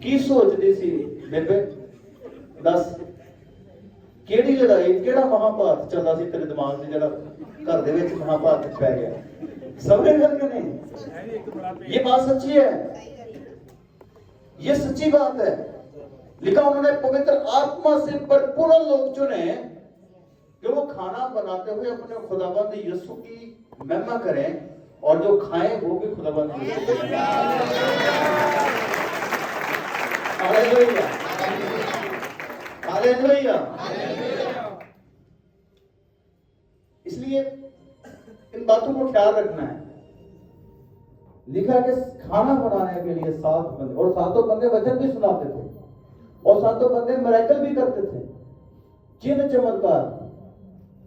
की सोचती सी बेबे? दस केड़ी लड़ाई, केड़ा महाभारत चलता सी तेरे दिमाग में, जरा घर दे विच महाभारत पै गया? समझ गए कि नहीं? ये बात सच्ची है, ये सच्ची बात है। लिखा उन्होंने पवित्र आत्मा से परिपूर्ण लोग चुने कि वो खाना बनाते हुए अपने खुदाबंद यीशु की महिमा करें और जो खाएं वो भी खुदाबंद यीशु की। Hallelujah, hallelujah. इसलिए इन बातों को ख्याल रखना है। लिखा कि खाना बनाने के लिए 7 बंदे, और 7 बंदे वचन भी सुनाते थे, और 7 बंदे मिरेकल भी करते थे, चिन्ह चमत्कार।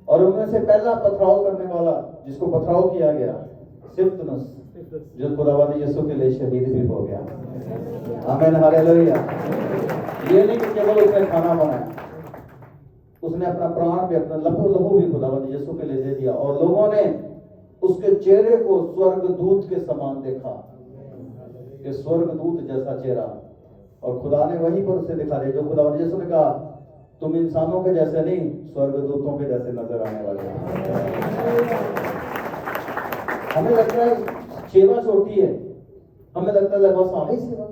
और उनमें से पहला पथराव करने वाला, जिसको पथराव किया गया, स्तिफनुस, जो खुदावंद यीशु के लिए शहीद भी हो गया। आमीन, हालेलुया। ये नहीं कि केवल उसने खाना बनाया, उसने अपना प्राण भी, अपना लहू भी खुदावंद यीशु के लिए दे दिया। और लोगों ने उसके चेहरे को स्वर्गदूत के समान देखा, कि स्वर्गदूत जैसा चेहरा। और खुदा ने वहीं पर उसे दिखा दिया, जो खुदावंद यीशु ने कहा, तुम इंसानों के जैसे नहीं, स्वर्गदूतों के जैसे नजर आने वाले हो। हमें लगता है सेवा छोटी है, हमें लगता है बस आगे सेवा,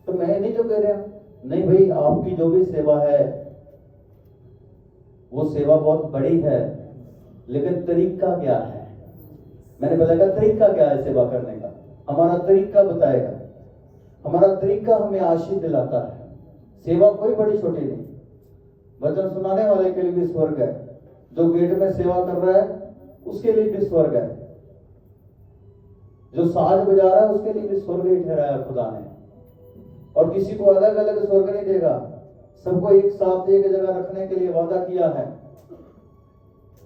तो मैं नहीं जो कह रहा, नहीं भाई, आपकी जो भी सेवा है वो सेवा बहुत बड़ी है, लेकिन तरीका क्या है? मैंने बताया तरीका क्या है सेवा करने का, हमारा तरीका बताएगा। हमारा तरीका हमें आशीष दिलाता है। सेवा कोई बड़ी छोटी नहीं, वचन सुनाने वाले के लिए भी स्वर्ग है, जो गेट में सेवा कर रहा है उसके लिए भी स्वर्ग है, जो साज बजा रहा है उसके लिए भी स्वर्ग ही ठहराया खुदा ने। और किसी को अलग अलग स्वर्ग नहीं देगा, सबको एक साथ एक जगह रखने के लिए वादा किया है।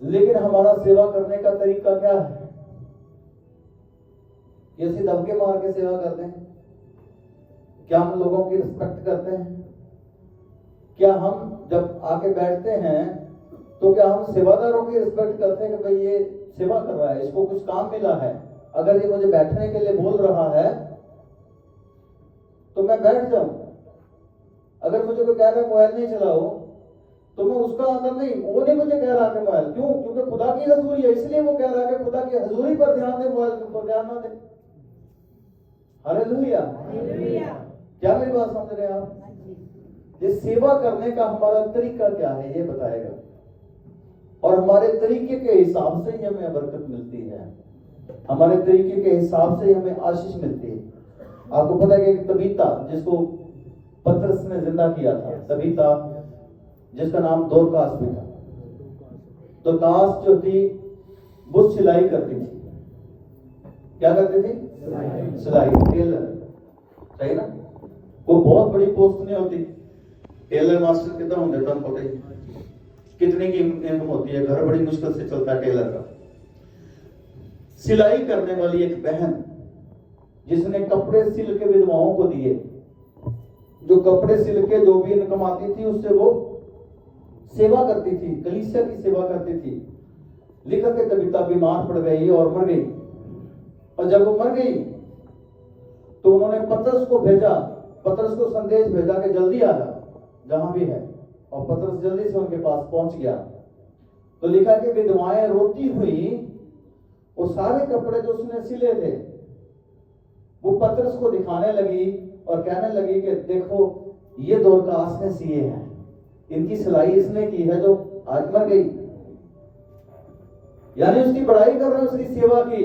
लेकिन हमारा सेवा करने का तरीका क्या है? कैसे दबके मार के सेवा करते हैं? क्या हम लोगों की रिस्पेक्ट करते हैं? क्या हम जब आके बैठते हैं तो क्या हम सेवादारों की रिस्पेक्ट करते हैं कि भाई ये सेवा कर रहा है, इसको कुछ काम मिला है, अगर ये मुझे बैठने के लिए बोल रहा है तो मैं बैठ जाऊं। अगर मुझे कोई कह रहा है मोबाइल नहीं चलाओ, तो मैं उसका आदर नहीं, वो नहीं मुझे कह रहा कि मोबाइल, क्यों? क्योंकि खुदा की हजूरी है, इसलिए वो कह रहा है कि खुदा की हजूरी पर ध्यान दे, मोबाइल के ऊपर ध्यान ना दे। हालेलुया। क्या मेरी बात समझ रहे हैं आप? ये सेवा करने का हमारा तरीका क्या है ये बताएगा, और हमारे तरीके के हिसाब से ही हमें बरकत मिलती है। हमारे तरीके के हिसाब से हमें आशीष मिलती है। आपको पता है कि एक तबीता जिसको पतरस ने जिंदा किया था, तबीता जिसका नाम दोरकास भी था। दोरकास जो थी वो सिलाई करती थी। क्या करती थी? सिलाई, टेलर, सही ना? वो बहुत बड़ी पोस्ट नहीं होती। टेलर मास्टर कितना होते हैं पता ही, कितने की इनकम होती है, घर बड़ी मुश्किल से चलता है टेलर का। सिलाई करने वाली एक बहन जिसने कपड़े सिल के विधवाओं को दिए, जो कपड़े सिल के जो भी इनकम आती थी उससे वो सेवा करती थी, कलीसिया की सेवा करती थी। लिखा के तबीता बीमार पड़ गई और मर गई। और जब वो मर गई तो उन्होंने पतरस को भेजा, पतरस को संदेश भेजा कि जल्दी आ जा जहां भी है। और पतरस जल्दी से उनके पास पहुंच गया। तो लिखा कि विधवाएं रोती हुई वो सारे कपड़े जो उसने सिले थे वो पतरस को दिखाने लगी और कहने लगी कि देखो ये दोरकास ने सिए हैं, इनकी सिलाई इसने की है जो आज मर गई। यानी उसकी बड़ाई कर रहे हैं, उसकी सेवा की,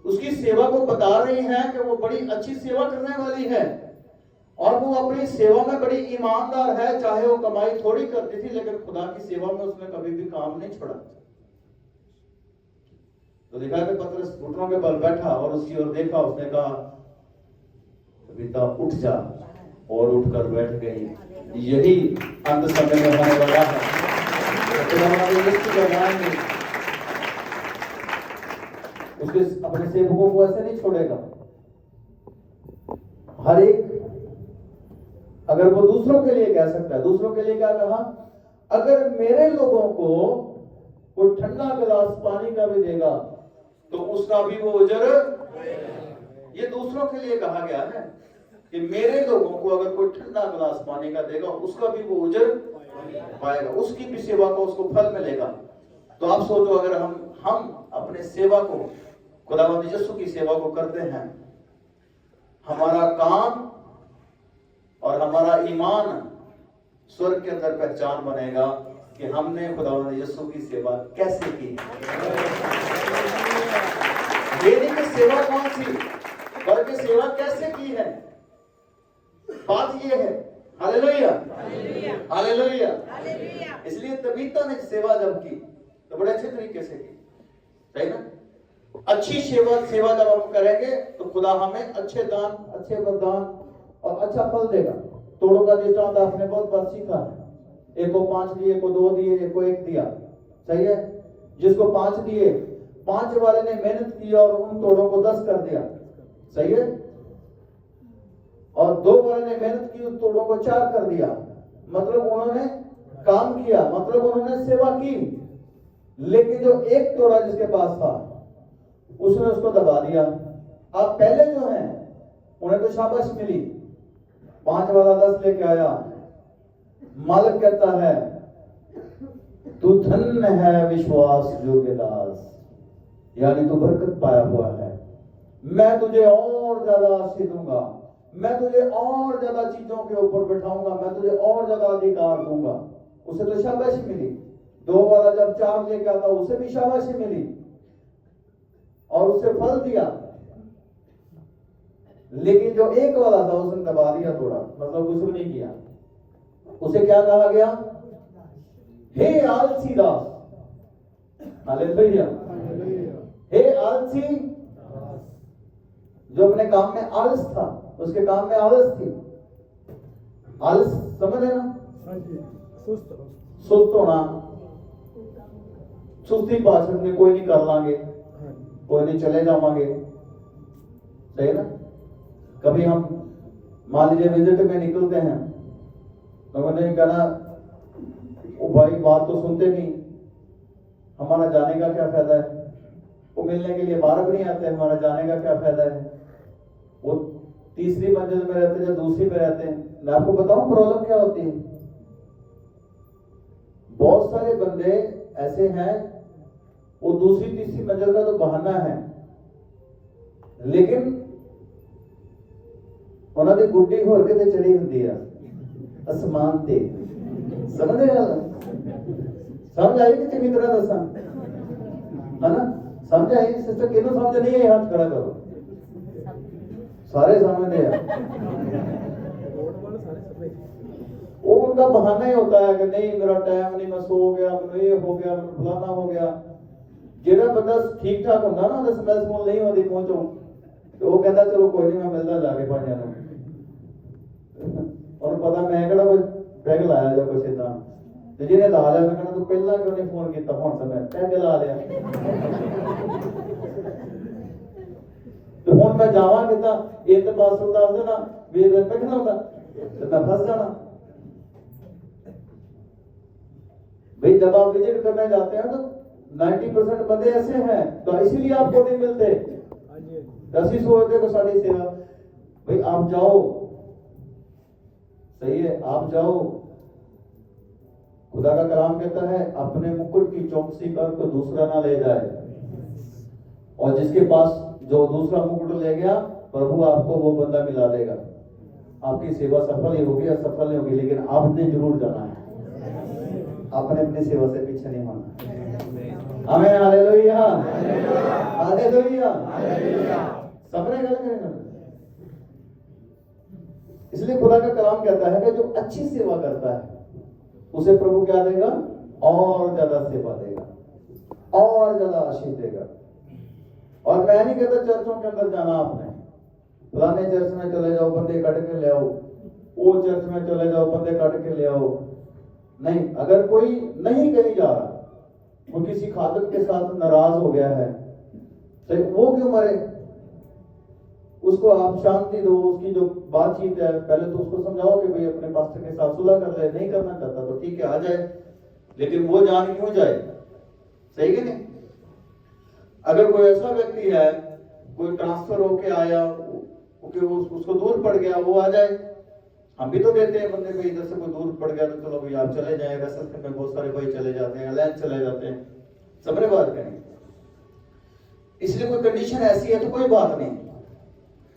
उसकी सेवा को बता रही हैं कि वो बड़ी अच्छी सेवा करने वाली है और वो अपनी सेवा में बड़ी ईमानदार है। चाहे वो कमाई थोड़ी करती थी लेकिन खुदा की सेवा में उसने कभी भी काम नहीं छोड़ा। तो देखा कि पतरस घुटनों के बल बैठा और उसकी ओर देखा, उसने कहा तबीता उठ जा, और उठकर बैठ गई। यही अंत समय में होने वाला है। उसके अपने सेवकों को ऐसे नहीं छोड़ेगा। हर एक, अगर वो दूसरों के लिए कह सकता है, दूसरों के लिए क्या कहा? अगर मेरे लोगों को वो ठंडा गिलास पानी का भी देगा तो उसका भी वो उजर, ये दूसरों के लिए कहा गया है कि मेरे लोगों को अगर कोई ठंडा गिलास पानी का देगा उसका भी वो उजर पाएगा, उसकी भी सेवा को उसको फल मिलेगा। तो आप सोचो, अगर हम अपने सेवा को, खुदावंद यीशु की सेवा को करते हैं, हमारा काम और हमारा ईमान स्वर्ग के अंदर पहचान बनेगा कि हमने खुदावंद यीशु की सेवा कैसे की। ये नहीं कि सेवा कौन सी, बल्कि सेवा कैसे की है। बात ये है। Hallelujah, hallelujah. इसलिए तबीता ने सेवा जब की तो बड़े अच्छे तरीके से की, सही ना? अच्छी सेवा जब हम करेंगे तो खुदा हमें अच्छे दान, अच्छे वरदान और अच्छा फल देगा। तोड़ों का दृष्टांत आपने बहुत बार सीखा है। एक को 5 दिए, एक को 2 दिए, एक को 1 दिया, सही है? जिसको 5 दिए, 5 वाले ने मेहनत की और उन तोड़ों को 10 कर दिया, सही है? और 2 वाले ने मेहनत की, उन तोड़ों को 4 कर दिया। मतलब उन्होंने काम किया, मतलब उन्होंने सेवा की। लेकिन जो 1 तोड़ा जिसके पास था उसने उसको दबा दिया। अब पहले जो हैं उन्हें तो शाबाश मिली, 5 वाला 10 लेके आया। मालिक कहता है तू धन्य है विश्वास योग्य दास, यानी तू बरकत पाया हुआ है। मैं तुझे और ज्यादा आशीष दूंगा, मैं तुझे और ज्यादा चीजों के ऊपर बैठाऊंगा, मैं तुझे और ज्यादा अधिकार दूंगा। उसे तो शाबाशी मिली। 2 वाला जब 4 लेके आता उसे भी शाबाशी मिली और उसे फल दिया। लेकिन जो 1 वाला था उसने दबा दिया थोड़ा, मतलब कुछ भी नहीं किया। उसे क्या कहा गया? हे आलसी दास, हालेलुया, हे आलसी, जो अपने काम में आलस था, उसके काम में आलस थी। आलस समझ है ना? सुस्त होना, सुस्ती भाषण में कोई नहीं कर लांगे, कोई नहीं चले जावांगे, सही ना? कभी हम मान लीजिए विजिट में निकलते हैं तो मैंने कहना वो भाई बात तो सुनते नहीं, हमारा जाने का क्या फायदा है? वो मिलने के लिए बाहर भी नहीं आते, हमारा जाने का क्या फायदा है? वो तीसरी मंजिल में रहते हैं या दूसरी में रहते हैं। मैं आपको बताऊं प्रॉब्लम क्या होती है। बहुत सारे बंदे ऐसे हैं, वो दूसरी तीसरी मंजिल का तो बहाना है, लेकिन उन्होंने गुड्डी होर के ते चढ़ी हुंदी है आसमान ते। समझ गए? समझ आई कि चंगी तरह दसा, है ना? समझा है सिस्टर किनो समझ नहीं है हाथ खड़ा करो सारे समझ है वो उनका बहाना ही होता है कि नहीं मेरा टाइम नहीं मैं सो गया मैं ये हो गया मैं फलाना हो गया जेड़ा बंदा ठीक ठाक होता ना दस मैस मोल नहीं होती पहुंचो तो वो कहता चलो कोई नहीं मैं मिलता जाके भाइयों ਨੂੰ और पता मैं ਕਿਹੜਾ ਕੋਈ ਪੈਗ ਲਾਇਆ ਜਾਂ ਕੁਛ ਇਦਾਂ ਤੇ ਜਿਹਨੇ ਲਾ ਲਿਆ ਮੈਂ ਕਹਿੰਦਾ ਤੂੰ ਪਹਿਲਾਂ ਕਿਉਂ ਨਹੀਂ ਫੋਨ ਕੀਤਾ ਹੁਣ ਤਾਂ ਮੈਂ ਪੈਗ ਲਾ ਲਿਆ ਤੇ ਹੁਣ ਮੈਂ ਜਾਵਾਂ ਕਿਦਾਂ ਇਹ ਤੇ ਬਸ ਹੁੰਦਾ ਨਾ ਵੀ ਇਹ ਪੈਗ ਨਾ ਹੁੰਦਾ ਤੇ मैं फंस जाना भाई जब आप विजिट करने जाते हैं तो 90% बंदे ऐसे हैं तो इसीलिए आपको नहीं मिलते दसी सोचते को साड़ी सेवा भाई आप जाओ सही है आप जाओ खुदा का कलाम कहता है अपने मुकुट की चौकसी कर को दूसरा ना ले जाए और जिसके पास जो दूसरा मुकुट ले गया प्रभु आपको वो बंदा मिला देगा आपकी सेवा सफल ही होगी या सफल नहीं होगी लेकिन आपने जरूर जाना है आपने अपनी सेवा से पीछे नहीं होना आमीन हालेलुया हालेलुया सबने गल करेंगे इसलिए खुदा का कलाम कहता है कि जो अच्छी सेवा करता है उसे प्रभु क्या देगा और ज्यादा सेवा देगा और ज्यादा आशीष देगा और मैं नहीं कहता चर्चों के अंदर जाना आपने फलाने चर्च में चले जाओ बंदे काट के ले आओ वो चर्च में चले जाओ बंदे काट के ले आओ नहीं अगर कोई नहीं कहीं जा रहा वो किसी खादम के साथ नाराज हो गया है तो वो क्यों मरे उसको आप शांति दो उसकी जो बातचीत है पहले तो उसको समझाओ कि भाई अपने पास्टर के साथ सुलह कर ले नहीं करना चाहता तो ठीक है आ जाए लेकिन वो जान क्यों जाए सही है नहीं अगर कोई ऐसा व्यक्ति है कोई ट्रांसफर होके आया उसको दूर पड़ गया वो आ जाए हम भी तो देते हैं बंदे को इधर से कोई दूर पड़ गया तो चलो भाई आप चले जाए वैसे में बहुत सारे भाई चले जाते हैं अलैन चले जाते हैं सबने बात करें इसलिए कोई कंडीशन ऐसी है तो कोई बात नहीं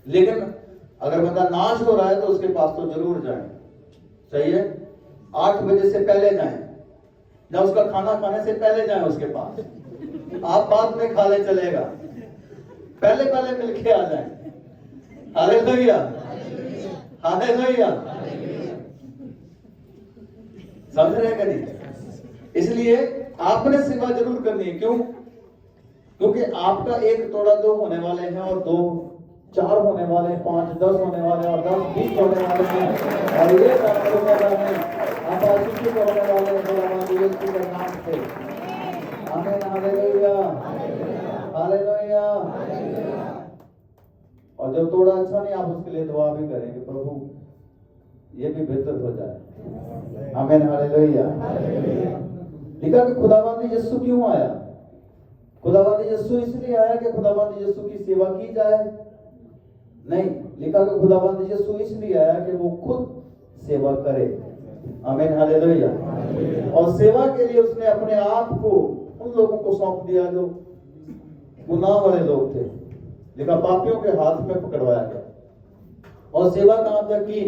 लेकिन अगर बंदा नाश हो रहा है तो उसके पास तो जरूर जाए सही है 8 बजे से पहले जाए या उसका खाना खाने से पहले जाए उसके पास आप बाद में खा ले चलेगा पहले मिलके आ जाए हालेलुया हालेलुया समझ रहे हैं नहीं इसलिए आपने सेवा जरूर करनी है क्यों क्योंकि आपका एक तोड़ा 2 होने वाले हैं और 2 4 होने वाले हैं 5 10 होने वाले हैं और 10 20 होने वाले हैं और ये आप आशीषित होने वाले हैं खुदावंद यीशु के नाम से आमीन हालेलुया हालेलुया और जब थोड़ा अच्छा नहीं आप उसके लिए दुआ भी करेंगे प्रभु ये भी बेहतर हो जाए आमीन हालेलुया लिखा कि खुदावंद यीशु क्यों आया खुदावंद यीशु इसलिए आया कि खुदावंद यीशु की सेवा की जाए नहीं लिखा कि खुदावंद यीशु इसलिए आया कि वो खुद सेवा करे आमीन हालेलुया और सेवा के लिए उसने अपने आप को उन लोगों को सौंप दिया जो गुनाह वाले लोग थे लिखा पापियों के हाथ में पकड़वाया गया और सेवा कहां तक की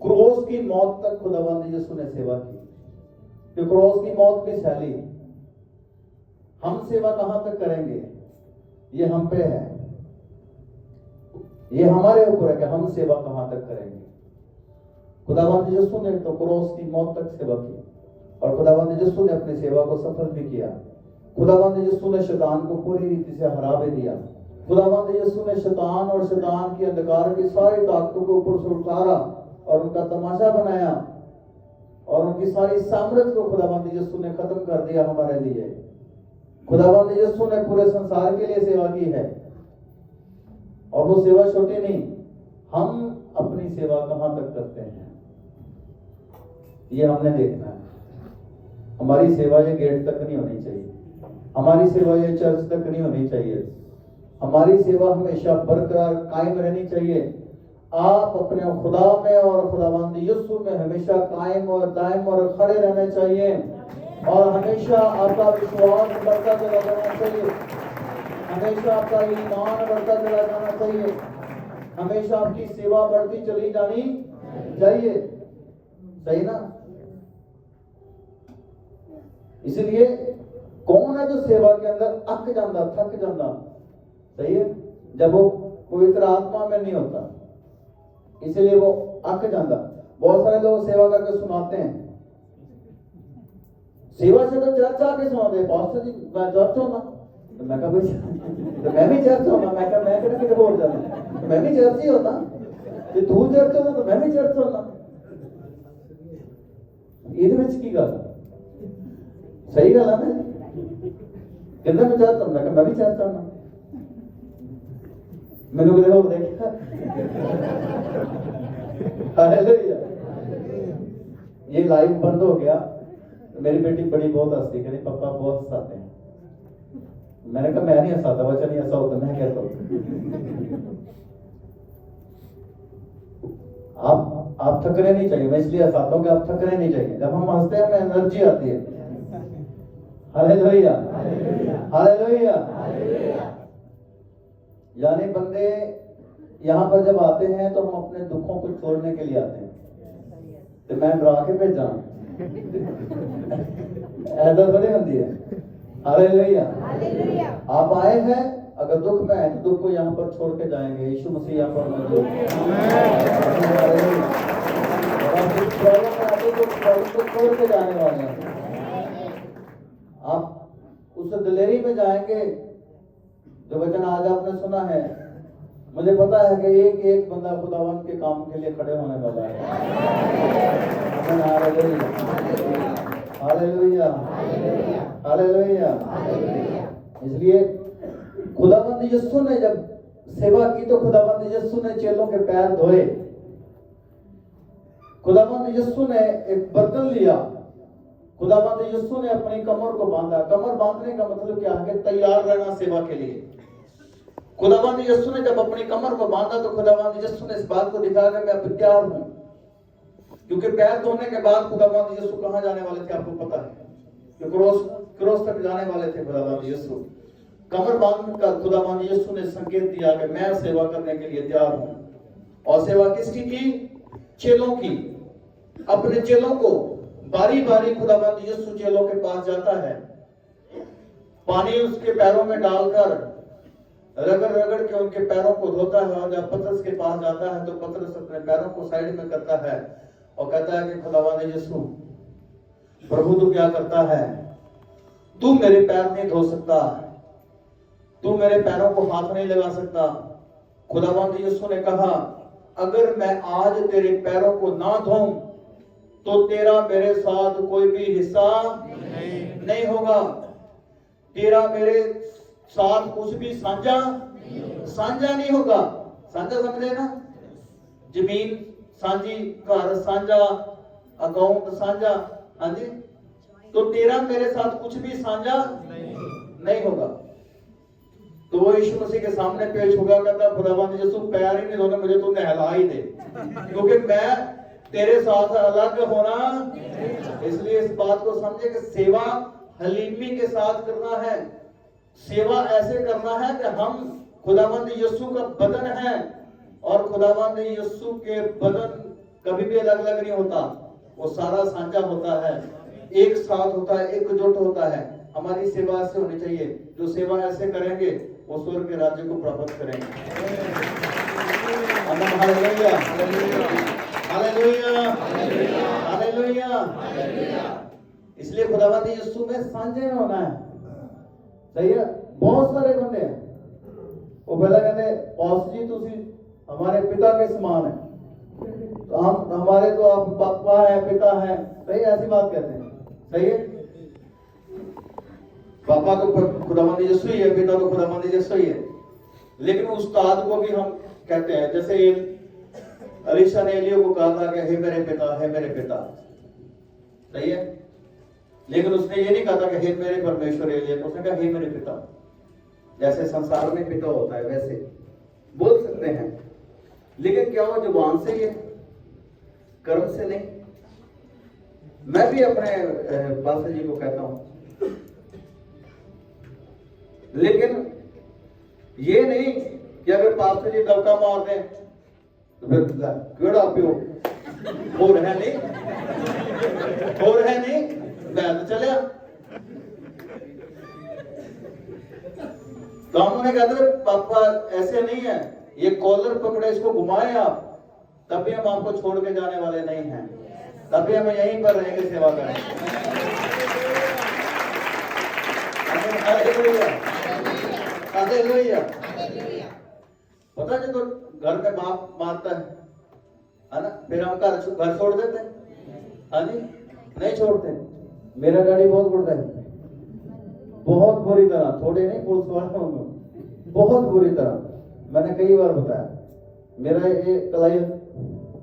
क्रूस की मौत तक खुदावंद यीशु ने सेवा की कि क्रूस की मौत भी सहली हम सेवा कहां तक करेंगे ये हम पे है ये हमारे ऊपर है कि हम सेवा कहां तक करेंगे खुदावंद यीशु ने तो क्रूस की मौत तक सेवा की और खुदावंद यीशु ने अपनी सेवा को सफल भी किया खुदावंद यीशु ने शैतान को पूरी रीति से हरा भी दिया खुदावंद यीशु ने शैतान और शैतान की अंधकार की सारी ताकतों को ऊपर से उतारा और उनका तमाशा बनाया और उनकी सारी सामर्थ को खुदावंद यीशु ने खत्म कर दिया हमारे लिए खुदावंद यीशु ने पूरे संसार के लिए सेवा की है और वो सेवा छोटी नहीं हम अपनी सेवा कहां तक करते हैं ये हमने देखना है हमारी सेवा ये गेट तक नहीं होनी चाहिए हमारी सेवा ये चर्च तक नहीं होनी चाहिए हमारी सेवा हमेशा बरकरार कायम रहनी चाहिए आप अपने खुदा में और खुदावंद यीशु में हमेशा कायम और दायम और खड़े रहने चाहिए और हमेशा आपका विश्वास बढ़ता चला जाना चाहिए हमेशा आपका ईमान बढ़ता चला जाना चाहिए हमेशा आपकी सेवा बढ़ती चली जानी चाहिए सही ना इसलिए कौन है जो सेवा के अंदर अक जाता, थक जाता? सही है, जब वो पवित्र आत्मा में नहीं होता, इसलिए वो अक जाता। बहुत सारे लोग सेवा करके सुनाते हैं, सेवा से तो चर्च आके सुनाते हैं, पास्टर जी मैं चर्च होना, तो मैं कहा भाई तो मैं भी चर्च होना, मैं कहा मैं कितने बोल जाता, तो मैं भी चर्च ही होता, तो तू चर्च होना तो मैं भी चर्च होना। ਇਹਦੇ ਵਿੱਚ ਕੀ ਗੱਲ? ਸਹੀ ਗੱਲ ਹੈ ਨਾ? ਕਹਿੰਦਾ ਮੈਂ ਚਰਚ ਆਉਂਦਾ, ਕਿ ਮੈਂ ਵੀ ਚਰਚ ਆਉਂਦਾ, ਮੈਨੂੰ ਕਿਤੇ ਹੋਰ ਦੇਖਿਆ। हालेलुया। ये लाइव बंद हो गया, मेरी बेटी बड़ी बहुत हंसती, कहती पापा बहुत हंसाते हैं। मैंने कहा मैं नहीं हंसाता, बच्चा नहीं हंसा होता, मैं कहता हूँ आप थकने नहीं चाहिए, मैं इसलिए हंसाता हूँ कि आप थकने नहीं चाहिए। जब हम हंसते हैं हमें एनर्जी आती है। Hallelujah, hallelujah. यानी बंदे यहाँ पर जब आते हैं तो हम अपने दुखों को छोड़ने के लिए आते हैं, तो मैं डरा के भेजा ऐसा थोड़ी होती है। हालेलुया। आप आए हैं, अगर दुख में है तो दुख को यहाँ पर छोड़ के जाएंगे। यीशु मसीह यहाँ पर मौजूद है। को छोड़ के जाने वाले हैं। आप उस दिलेरी में जाएंगे जो वचन आज आपने सुना है। मुझे पता है कि एक एक बंदा खुदावन के काम के लिए खड़े होने वाला है। Hallelujah, hallelujah. इसलिए खुदावंद यीशु ने जब सेवा की तो खुदावंद यीशु ने चेलों के पैर धोए। खुदावंद यीशु ने एक बर्तन लिया, खुदावंद यीशु ने अपनी कमर को बांधा। कमर बांधने का मतलब क्या है? तैयार रहना सेवा के लिए। खुदावंद यीशु ने जब अपनी कमर को बांधा तो खुदावंद यीशु ने इस बात को दिखाया कि मैं अब तैयार हूं, क्योंकि पैर धोने के बाद खुदावंद यीशु कहां जाने वाले थे आपको पता है कि क्रोस तक जाने वाले थे। खुदावंद यीशु कमर बांधकर खुदावंद यीशु ने संकेत दिया कि मैं सेवा करने के लिए तैयार हूं। और सेवा किसकी की? चेलों की। अपने चेलों को बारी बारी खुदावंद यीशु चेलों के पास जाता है, पानी उसके पैरों में डालकर रगड़ रगड़ के उनके पैरों को धोता है। और जब पतरस के पास जाता है तो पतरस अपने पैरों को साइड में करता है और कहता है कि खुदावंद यीशु प्रभु तू क्या करता है? तू मेरे पैर नहीं धो सकता, तू मेरे पैरों को हाथ नहीं लगा सकता। खुदावंद यीशु ने कहा अगर मैं आज तेरे पैरों को ना धोऊं तो तेरा मेरे साथ कोई भी हिस्सा नहीं होगा, तेरा मेरे साथ कुछ भी साझा नहीं होगा। साझा समझे ना? जमीन साझी, घर साझा, अकाउंट साझा। हाँ जी, तो तेरा मेरे साथ कुछ भी साझा नहीं होगा। तो वो यीशु मसीह के सामने पेश होगा, कहता खुदावंद यीशु पैर ही नहीं धोने, मुझे तू नहला ही दे, क्योंकि मैं तेरे साथ अलग होना। इसलिए इस बात को समझे कि सेवा हलीमी के साथ करना है। सेवा ऐसे करना है कि हम खुदावंद यीशु का बदन है, और खुदावंद यीशु के बदन कभी भी अलग अलग नहीं होता, वो सारा साझा होता है, एक साथ होता है, एकजुट होता है। हमारी सेवा ऐसे होनी चाहिए। जो सेवा ऐसे करेंगे वो स्वर्ग के राज्य को प्राप्त करेंगे। Hallelujah, hallelujah, hallelujah. इसलिए खुदावंद यीशु में साझे में होना है। सही है। बहुत सारे बंदे हैं वो पहला कहते पास जी तुसी हमारे पिता के समान है, तो हम हमारे तो आप पापा है, पिता है। सही, ऐसी बात कहते हैं। सही है। पापा तो खुदावंद यीशु ही है, पिता तो खुदावंद यीशु ही है। लेकिन उस्ताद को भी हम कहते हैं, जैसे अलीशा ने एलियो को कहा था कि हे मेरे पिता, हे मेरे पिता। सही है। लेकिन उसने ये नहीं कहा था कि हे मेरे परमेश्वर एलिया, उसने कहा हे मेरे पिता। जैसे संसार में पिता होता है वैसे बोल सकते हैं, लेकिन क्या वो जुबान से ये, कर्म से नहीं। मैं भी अपने पास्टर जी को कहता हूं, लेकिन ये नहीं कि अगर पास्टर जी दबका मार दें तो फिर केड़ा पियो हो रहा नहीं, हो रहा नहीं, मैं तो चलिया। तो हम उन्हें कहते थे पापा ऐसे नहीं है, ये कॉलर पकड़े इसको घुमाए आप, तब भी हम आपको छोड़ के जाने वाले नहीं हैं, तब भी हमें यहीं पर रहेंगे, सेवा करेंगे। हालेलुया। पता है तो घर में बाप मारता है ना, फिर हम घर छोड़ देते हैं, हाँ जी, नहीं छोड़ते। मेरा डैडी बहुत बुरा है, बहुत बुरी तरह, थोड़े नहीं पुलिस वाले हूँ, बहुत बुरी तरह। मैंने कई बार बताया, मेरा ये कलाई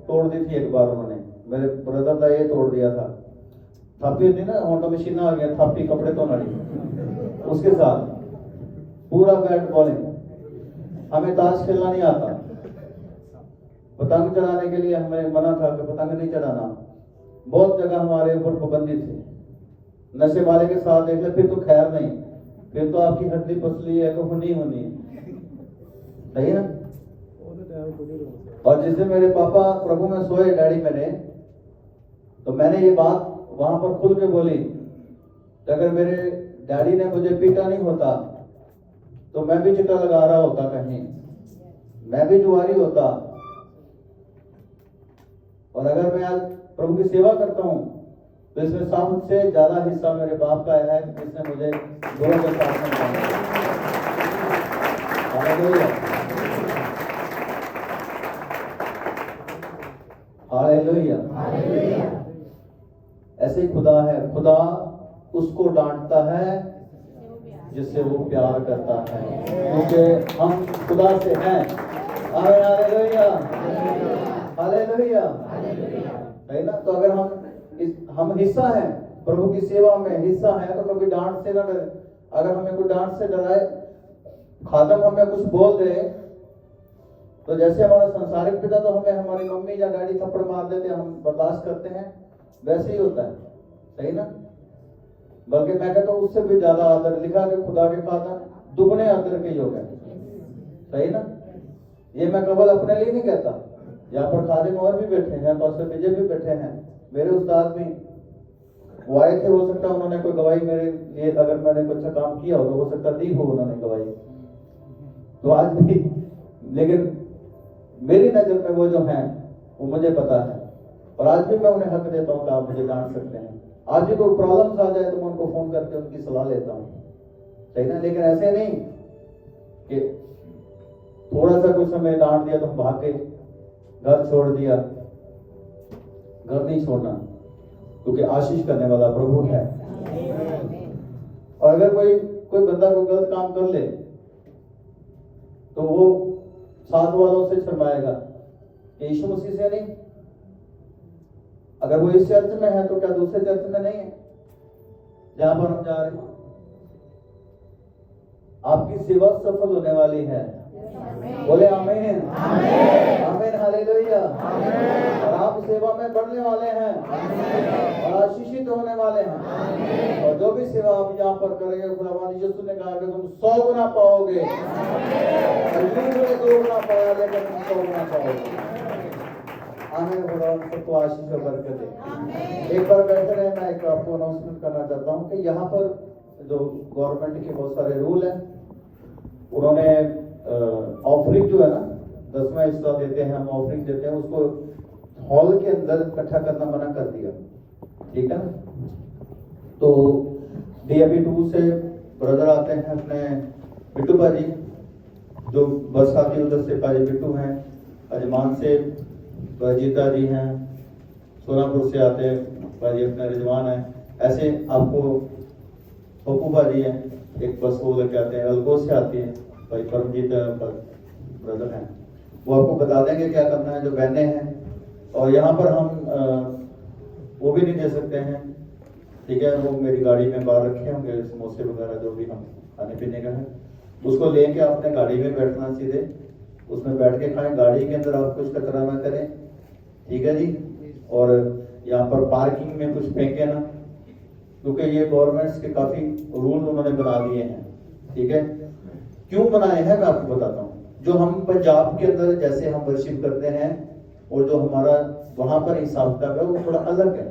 तोड़ दी थी एक बार उन्होंने, मेरे ब्रदर का ये तोड़ दिया था। थापी थी ना, होंडा मशीन आ गया, थापी कपड़े धोने वाली, उसके साथ पूरा बैट बॉलिंग। हमें ताश खेलना नहीं आता, पतंग चढ़ाने के लिए हमें मना था कि पतंग नहीं चढ़ाना। बहुत जगह हमारे ऊपर पाबंदी थी। नशे वाले के साथ देख ले फिर तो खैर नहीं, फिर तो आपकी हड्डी पसली है तो होनी होनी है, सही ना। और जिस दिन मेरे पापा प्रभु में सोए, डैडी मेरे, तो मैंने ये बात वहां पर खुल के बोली कि अगर मेरे डैडी ने मुझे पीटा नहीं होता तो मैं भी चिट्टा लगा रहा होता कहीं, मैं भी जुआरी होता। और अगर मैं आज प्रभु की सेवा करता हूं तो इसमें सबसे ज्यादा हिस्सा मेरे बाप का है, जिसने मुझे गुरु के साथ में हालेलुया। ऐसे ही खुदा है, खुदा उसको डांटता है जिससे वो प्यार करता है, क्योंकि हम खुदा से हैं। आमीन, हालेलुया, हालेलुया, है ना। तो अगर हम हिस्सा हैं प्रभु की सेवा में, हिस्सा है, तो कभी डांट से ना डरे। अगर हमें कोई डांट से डराए, खादम हमें कुछ बोल दे, तो जैसे हमारा संसारिक पिता तो हमें हमारी मम्मी या डैडी थप्पड़ मार देते, हम बर्दाश्त करते हैं, वैसे ही होता है, सही ना। बल्कि मैं कहता हूँ उससे भी ज्यादा आदर लिखा कि खुदा के खादम दुगने आदर के योग है, सही ना। ये मैं केवल अपने लिए नहीं कहता, यहाँ पर खादिम और भी बैठे हैं, पास्टर विजय भी बैठे हैं, मेरे उस्ताद भी वो आए थे। हो सकता है उन्होंने कोई गवाही मेरे लिए, अगर मैंने कुछ अच्छा काम किया हो तो हो सकता दी हो उन्होंने गवाही, तो आज भी। लेकिन मेरी नजर में वो जो हैं वो मुझे पता है, और आज भी मैं उन्हें हक देता हूँ कि आप मुझे जान सकते हैं। आज भी कोई प्रॉब्लम्स आ जाए तो मैं उनको फोन करके उनकी सलाह लेता हूँ, सही ना। लेकिन ऐसे नहीं कि थोड़ा सा कुछ समय डांट दिया तो भाग के घर छोड़ दिया। घर नहीं छोड़ना, क्योंकि आशीष करने वाला प्रभु है। और अगर कोई बंदा कोई गलत काम कर ले तो वो साथ वालों से शर्माएगा, यीशु मसीह से नहीं। अगर वो इस चर्च में है तो क्या दूसरे चर्च में नहीं है जहां पर हम जा रहे हैं? आपकी सेवा सफल होने वाली है, बोले आमीन, आमीन, हालेलुया। और आप सेवा में बढ़ने वाले हैं और आशीषित होने वाले हैं। और जो भी सेवा आप यहाँ पर करेंगे, खुदावंद यीशु ने कहा कि तुम 100 गुना पाओगे, 2 गुना पाया, लेकिन तुम 100 गुना पाओगे। आमीन। खुदावंद सबको आशीष और बरकत दे। एक बार बैठे रहे, मैं एक आपको अनाउंसमेंट करना चाहता हूँ कि यहाँ पर जो गवर्नमेंट के बहुत सारे रूल हैं, उन्होंने ऑफरिंग जो है ना, 10वां हिस्सा देते हैं हम, ऑफरिंग देते हैं, उसको हॉल के अंदर इकट्ठा करना मना कर दिया, ठीक है ना। तो DAB 2 से ब्रदर आते हैं अपने बिट्टू भाजी, जो बस आती है उधर से पाजी बिट्टू हैं, अजमान से जीता जी हैं, सोनापुर से आते हैं भाजी अपने रिजवान हैं। ऐसे आपको पप्पू भाजी हैं, एक बस वो लेके आते हैं, अलगो से आती है भाई परमजीत ब्रदर हैं, वो आपको बता देंगे क्या करना है। जो बहने हैं, और यहाँ पर हम वो भी नहीं दे सकते हैं, ठीक है। वो मेरी गाड़ी में बाहर रखे होंगे समोसे वगैरह जो भी हम खाने पीने का है, उसको लेके अपने गाड़ी में बैठना, सीधे उसमें बैठ के खाएं। गाड़ी के अंदर आप कुछ कचरा ना करें, ठीक है जी। और यहाँ पर पार्किंग में कुछ फेंके ना, क्योंकि ये गवर्नमेंट्स के काफी रूल उन्होंने बना दिए हैं, ठीक है। क्यों बनाए हैं मैं आपको बताता हूँ। जो हम पंजाब के अंदर जैसे हम वर्शिप करते हैं और जो हमारा वहां पर हिसाब किताब है वो थोड़ा अलग है,